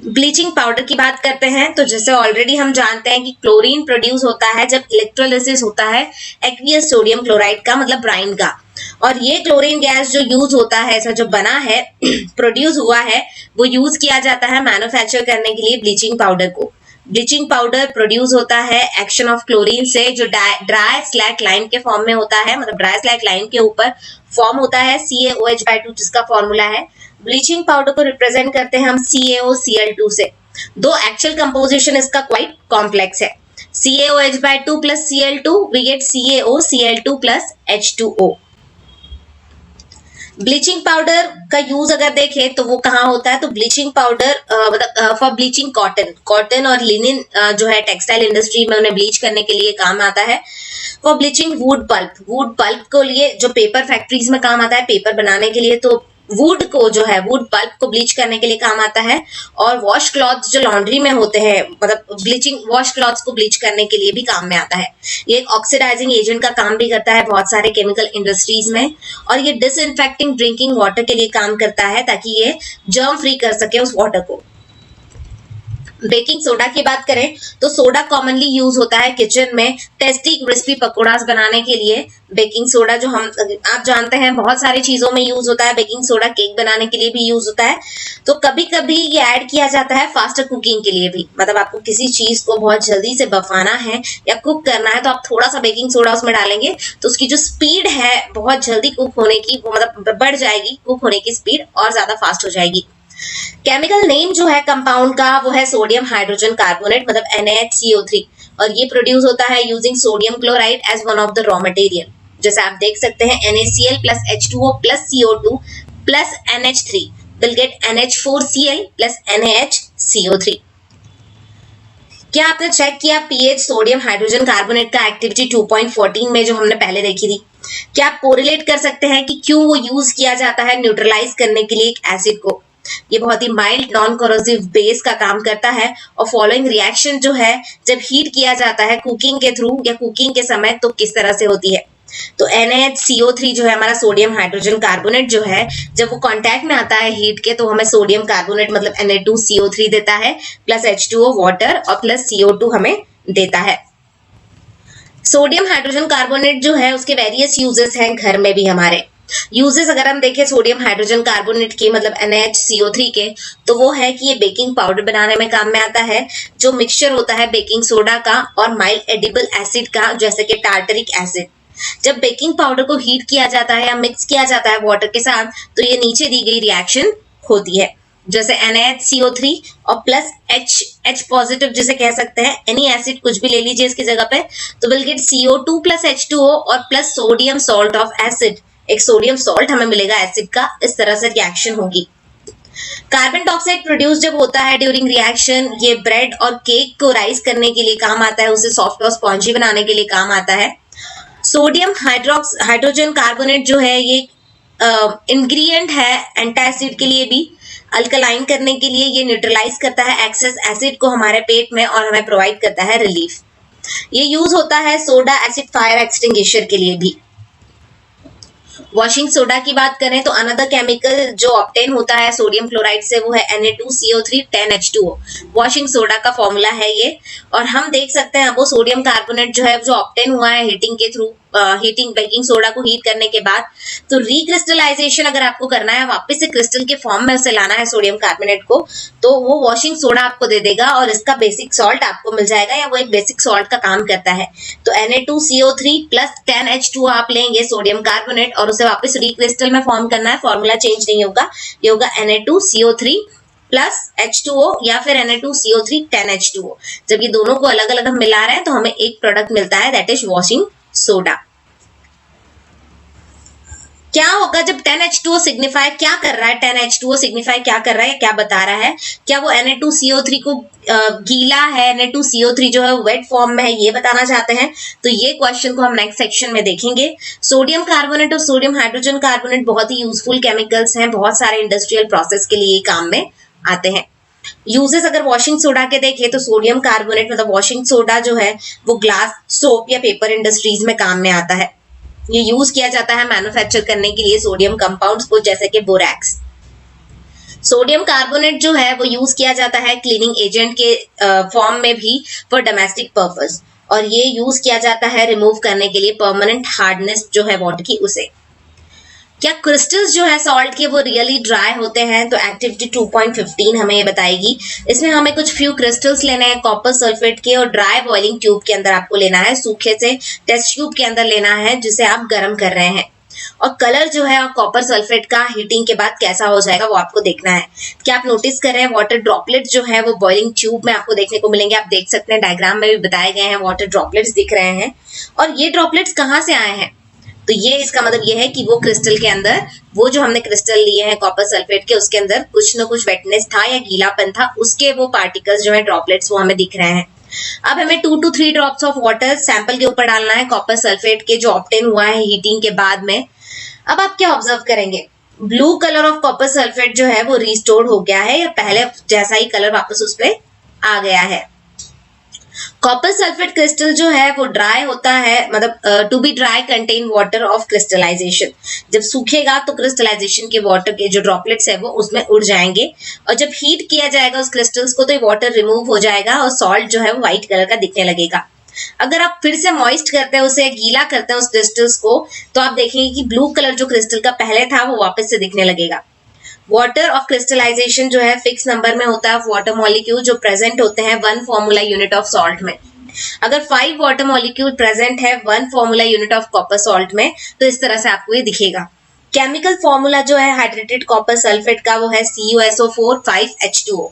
ब्लीचिंग पाउडर की बात करते हैं तो जैसे ऑलरेडी हम जानते हैं कि क्लोरीन प्रोड्यूस होता है जब इलेक्ट्रोलिसिस होता है एक्वियस सोडियम क्लोराइड का, मतलब ब्राइन का, और ये क्लोरीन गैस जो यूज होता है, इसमें जो बना है प्रोड्यूस हुआ है, वो यूज किया जाता है मैन्युफैक्चर करने के लिए ब्लीचिंग पाउडर को। ब्लीचिंग पाउडर प्रोड्यूस होता है एक्शन ऑफ क्लोरीन से, जो ड्राई स्लैक लाइन के फॉर्म में होता है, मतलब ड्राई स्लैक लाइन के ऊपर फॉर्म होता है CaOH/2 जिसका फॉर्मूला है। ब्लीचिंग पाउडर को रिप्रेजेंट करते हैं हम CaOCl2 से। दो एक्चुअल कंपोजिशन इसका क्वाइट कॉम्प्लेक्स है। CaOH/2 plus Cl2 we get CaOCl2 plus H2O। Bleaching powder का यूज अगर देखें तो वो कहाँ होता है, तो ब्लीचिंग पाउडर मतलब फॉर ब्लीचिंग कॉटन और लिनिन जो है टेक्सटाइल इंडस्ट्री में उन्हें ब्लीच करने के लिए काम आता है। फॉर ब्लीचिंग वुड पल्प को लिए जो पेपर फैक्ट्रीज में काम आता है पेपर बनाने के लिए, तो वुड को जो है वुड पल्प को ब्लीच करने के लिए काम आता है। और वॉश क्लॉथ जो लॉन्ड्री में होते हैं मतलब ब्लीचिंग वॉश क्लॉथ्स को ब्लीच करने के लिए भी काम में आता है। ये एक ऑक्सीडाइजिंग एजेंट का काम भी करता है बहुत सारे केमिकल इंडस्ट्रीज में। और ये डिसइंफेक्टिंग ड्रिंकिंग वाटर के लिए काम करता है ताकि ये जर्म फ्री कर सके उस वाटर को। बेकिंग सोडा की बात करें तो सोडा कॉमनली यूज होता है किचन में टेस्टी क्रिस्पी पकौड़ास बनाने के लिए। बेकिंग सोडा जो आप जानते हैं बहुत सारी चीजों में यूज होता है। बेकिंग सोडा केक बनाने के लिए भी यूज होता है। तो कभी कभी ये ऐड किया जाता है फास्टर कुकिंग के लिए भी, मतलब आपको किसी चीज को बहुत जल्दी से बफाना है या कुक करना है तो आप थोड़ा सा बेकिंग सोडा उसमें डालेंगे तो उसकी जो स्पीड है बहुत जल्दी कुक होने की वो मतलब बढ़ जाएगी, कुक होने की स्पीड और ज्यादा फास्ट हो जाएगी। केमिकल नेम जो है कंपाउंड का वो है सोडियम हाइड्रोजन कार्बोनेट मतलब NaHCO3 और ये प्रोड्यूस होता है using sodium chloride as one of the raw material. जैसे आप देख सकते हैं NaCl plus H2O plus CO2 plus NH3 will get NH4Cl plus NaHCO3। क्या आपने चेक किया पीएच सोडियम हाइड्रोजन कार्बोनेट का एक्टिविटी 2.14 में जो हमने पहले देखी थी? क्या आप कोरिलेट कर सकते हैं कि क्यों वो यूज किया जाता है न्यूट्रलाइज करने के लिए एक एसिड को? ये बहुत ही माइल्ड नॉन कोरोसिव बेस का काम करता है और फॉलोइंग रिएक्शन जो है जब हीट किया जाता है कुकिंग के थ्रू या कुकिंग के समय तो किस तरह से होती है? तो NaHCO3 जो है हमारा सोडियम हाइड्रोजन कार्बोनेट जो है जब वो कांटेक्ट में आता है हीट के तो हमें सोडियम कार्बोनेट मतलब Na2CO3 देता है प्लस H2O वाटर और प्लस CO2 हमें देता है। सोडियम हाइड्रोजन कार्बोनेट जो है उसके वेरियस यूजेस हैं घर में भी। हमारे यूजेस अगर हम देखें सोडियम हाइड्रोजन कार्बोनेट के मतलब NaHCO3 के तो वो है कि ये बेकिंग पाउडर बनाने में काम में आता है। जो मिक्सचर होता है बेकिंग सोडा का और माइल्ड एडिबल एसिड का जैसे कि टार्टरिक एसिड, जब बेकिंग पाउडर को हीट किया जाता है या मिक्स किया जाता है वाटर के साथ तो ये नीचे दी गई रिएक्शन होती है। जैसे NaHCO3 और प्लस H पॉजिटिव जिसे कह सकते हैं एनी एसिड कुछ भी ले लीजिए इसकी जगह पे तो will get CO2 plus H2O और plus sodium salt of acid, एक सोडियम सॉल्ट हमें मिलेगा एसिड का। इस तरह से रिएक्शन होगी। कार्बन डाइऑक्साइड प्रोड्यूस जब होता है ड्यूरिंग रिएक्शन ये ब्रेड और केक को राइज करने के लिए काम आता है, उसे सॉफ्ट और स्पॉन्जी बनाने के लिए काम आता है। सोडियम हाइड्रोजन कार्बोनेट जो है ये इंग्रेडिएंट है एंटासिड के लिए भी, अल्कलाइन करने के लिए ये न्यूट्रलाइज करता है एक्सेस एसिड को हमारे पेट में और हमें प्रोवाइड करता है रिलीफ। ये यूज होता है सोडा एसिड फायर एक्सटिंग्विशर के लिए भी। वॉशिंग सोडा की बात करें तो अनदर केमिकल जो ऑब्टेन होता है सोडियम क्लोराइड से वो है Na2CO3 10H2O। वॉशिंग सोडा का फॉर्मूला है ये और हम देख सकते हैं वो सोडियम कार्बोनेट जो है जो ऑब्टेन हुआ है हीटिंग के थ्रू, हीटिंग बेकिंग सोडा को हीट करने के बाद तो रिक्रिस्टलाइजेशन अगर आपको करना है वापस से क्रिस्टल के फॉर्म में उसे लाना है सोडियम कार्बोनेट को तो वो वॉशिंग सोडा आपको दे देगा और इसका बेसिक सॉल्ट आपको मिल जाएगा या वो एक बेसिक सॉल्ट का काम करता है। तो Na2CO3 प्लस 10H2O आप लेंगे सोडियम कार्बोनेट और उसे वापस रिक्रिस्टल में फॉर्म करना है, फॉर्मूला चेंज नहीं होगा, ये होगा Na2CO3 प्लस H2O या फिर Na2CO3 10H2O। जब ये दोनों को अलग अलग हम मिला रहे हैं तो हमें एक प्रोडक्ट मिलता है दैट इज वॉशिंग सोडा। क्या होगा जब 10H2O सिग्निफाई क्या कर रहा है, 10H2O सिग्निफाई क्या कर रहा है, क्या बता रहा है? क्या वो Na2CO3 को गीला है, Na2CO3 जो है वेट फॉर्म में है ये बताना चाहते हैं? तो ये क्वेश्चन को हम नेक्स्ट सेक्शन में देखेंगे। सोडियम कार्बोनेट और सोडियम हाइड्रोजन कार्बोनेट बहुत ही यूजफुल केमिकल्स हैं, बहुत सारे इंडस्ट्रियल प्रोसेस के लिए काम में आते हैं। यूजेस अगर वॉशिंग सोडा के देखें तो सोडियम कार्बोनेट मतलब वॉशिंग सोडा जो है वो ग्लास, सोप या पेपर इंडस्ट्रीज में काम में आता है। ये यूज किया जाता है मैन्युफैक्चर करने के लिए सोडियम कंपाउंड्स को जैसे कि बोरैक्स। सोडियम कार्बोनेट जो है वो यूज किया जाता है क्लीनिंग एजेंट के फॉर्म में भी फॉर डोमेस्टिक पर्पस और ये यूज किया जाता है रिमूव करने के लिए परमानेंट हार्डनेस जो है वाटर की उसे। क्या क्रिस्टल्स जो है सॉल्ट के वो रियली ड्राई होते हैं? तो एक्टिविटी 2.15 हमें ये बताएगी। इसमें हमें कुछ फ्यू क्रिस्टल्स लेने हैं कॉपर सल्फेट के और ड्राई बॉइलिंग ट्यूब के अंदर आपको लेना है, सूखे से टेस्ट ट्यूब के अंदर लेना है जिसे आप गर्म कर रहे हैं। और कलर जो है कॉपर सल्फेट का हीटिंग के बाद कैसा हो जाएगा वो आपको देखना है। क्या आप नोटिस कर रहे हैं वाटर ड्रॉपलेट जो है वो बॉइलिंग ट्यूब में आपको देखने को मिलेंगे। आप देख सकते हैं डायग्राम में भी बताए गए हैं वाटर ड्रॉपलेट्स दिख रहे हैं। और ये ड्रॉपलेट्स कहाँ से आए हैं, तो ये इसका मतलब ये है कि वो क्रिस्टल के अंदर, वो जो हमने क्रिस्टल लिए हैं कॉपर सल्फेट के, उसके अंदर कुछ ना कुछ वेटनेस था या गीलापन था, उसके वो पार्टिकल्स जो है ड्रॉपलेट्स वो हमें दिख रहे हैं। अब हमें 2 to 3 drops of water sample के ऊपर डालना है कॉपर सल्फेट के जो ऑब्टेन हुआ है हीटिंग के बाद में। अब आप क्या ऑब्जर्व करेंगे, blue colour of copper sulphate जो है वो रिस्टोर्ड हो गया है या पहले जैसा ही कलर वापस उस पर आ गया है। कॉपर सल्फेट क्रिस्टल जो है वो ड्राई होता है, मतलब to be dry contain water of crystallization. जब सूखेगा तो क्रिस्टलाइजेशन के वाटर के जो ड्रॉपलेट्स है वो उसमें उड़ जाएंगे और जब हीट किया जाएगा उस क्रिस्टल्स को तो ये वाटर रिमूव हो जाएगा और सॉल्ट जो है वो व्हाइट कलर का दिखने लगेगा। अगर आप फिर से मॉइस्ट करते हैं, उसे गीला करते हैं उस क्रिस्टल्स को, तो आप देखेंगे कि ब्लू कलर जो क्रिस्टल का पहले था वो वापस से दिखने लगेगा। वाटर ऑफ क्रिस्टलाइजेशन जो है फिक्स नंबर में होता है वाटर मॉलिक्यूल जो प्रेजेंट होते हैं 1 फॉर्मूला यूनिट ऑफ सॉल्ट में। अगर 5 वाटर मॉलिक्यूल प्रेजेंट है 1 formula unit of copper salt में तो इस तरह से आपको ये दिखेगा। केमिकल फॉर्मूला जो है हाइड्रेटेड कॉपर सल्फेट का वो है CuSO4 5H2O।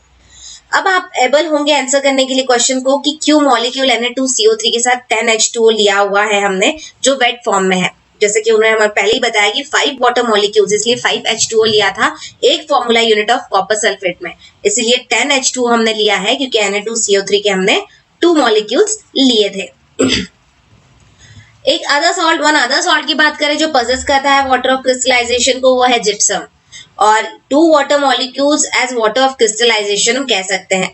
अब आप एबल होंगे आंसर करने के लिए क्वेश्चन को कि क्यों मॉलिक्यूल Na2CO3 के साथ 10H2O लिया हुआ है हमने जो वेट फॉर्म में है। जैसे कि उन्होंने हमें पहले ही बताया कि 5 वाटर मॉलिक्यूल्स, इसलिए 5H2O लिया था एक formula unit of copper sulphate में, इसलिए 10H2O हमने लिया है क्योंकि Na2CO3 के हमने 2 मॉलिक्यूल्स लिए थे। एक अदर सॉल्ट की बात करें जो पजेस करता है वाटर ऑफ क्रिस्टलाइजेशन को, वो है जिप्सम। और 2 water molecules as water of crystallization हम कह सकते हैं।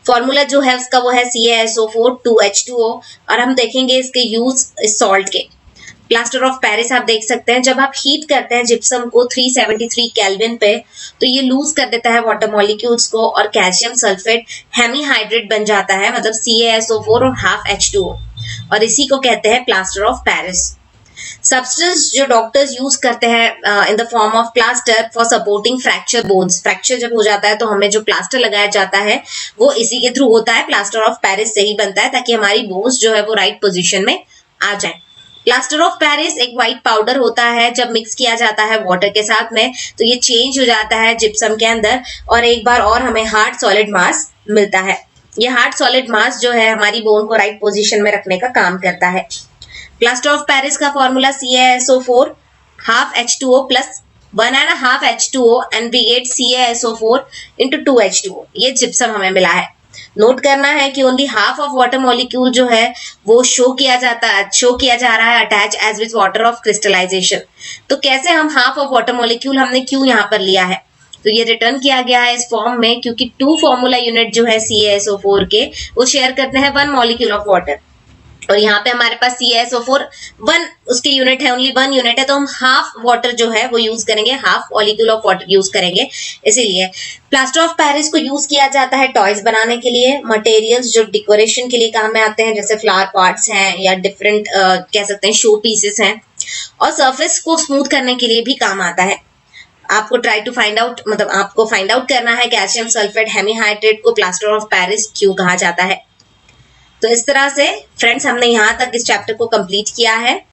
फॉर्मूला जो है उसका वो है CaSO4 2H2O। और हम देखेंगे इसके यूज इस सॉल्ट के। प्लास्टर ऑफ पेरिस आप देख सकते हैं, जब आप हीट करते हैं जिप्सम को 373 केल्विन पे तो ये लूज कर देता है वाटर मॉलिक्यूल्स को और कैल्शियम सल्फेट हेमीहाइड्रेट बन जाता है, मतलब CaSO4 और हाफ H2O, और इसी को कहते हैं प्लास्टर ऑफ पेरिस। सब्सटेंस जो डॉक्टर्स यूज करते हैं in the form of plaster for supporting fracture bones. Fracture जब हो जाता है तो हमें जो प्लास्टर लगाया जाता है वो इसी के थ्रू होता है, प्लास्टर ऑफ पेरिस से ही बनता है ताकि हमारी बोन्स जो है वो राइट पोजीशन में आ जाए। प्लास्टर ऑफ पेरिस एक व्हाइट पाउडर होता है, जब मिक्स किया जाता है वाटर के साथ में तो ये चेंज हो जाता है जिप्सम के अंदर और एक बार और हमें हार्ड सॉलिड मास मिलता है। ये हार्ड सॉलिड मास जो है हमारी बोन को राइट पोजीशन में रखने का काम करता है। प्लास्टर ऑफ पेरिस का formula CaSO4 half H2O plus 1.5 H2O and we get CaSO4 into 2H2O। ये जिप्सम हमें मिला है। नोट करना है कि only half of water molecule जो है वो शो किया जा रहा है attach as with water of crystallization. तो कैसे हम हाफ ऑफ वाटर मॉलिक्यूल हमने क्यों यहाँ पर लिया है, तो ये रिटर्न किया गया है इस फॉर्म में क्योंकि 2 फॉर्मूला यूनिट जो है CaSO4 के वो शेयर करते हैं 1 मॉलिक्यूल ऑफ वाटर और यहाँ पे हमारे पास CaSO4 1 उसकी यूनिट है, ओनली 1 यूनिट है, तो हम हाफ वाटर जो है वो यूज करेंगे, half molecule of water use करेंगे। इसीलिए प्लास्टर ऑफ पेरिस को यूज किया जाता है टॉयज बनाने के लिए, मटेरियल्स जो डेकोरेशन के लिए काम में आते हैं जैसे फ्लावर पॉट्स हैं या डिफरेंट कह सकते हैं शो पीसेस हैं, और सरफेस को स्मूथ करने के लिए भी काम आता है। आपको ट्राई टू फाइंड आउट, मतलब आपको फाइंड आउट करना है कैल्शियम सल्फेट हेमीहाइड्रेट को प्लास्टर ऑफ पेरिस क्यों कहा जाता है। तो इस तरह से फ्रेंड्स हमने यहाँ तक इस चैप्टर को कंप्लीट किया है।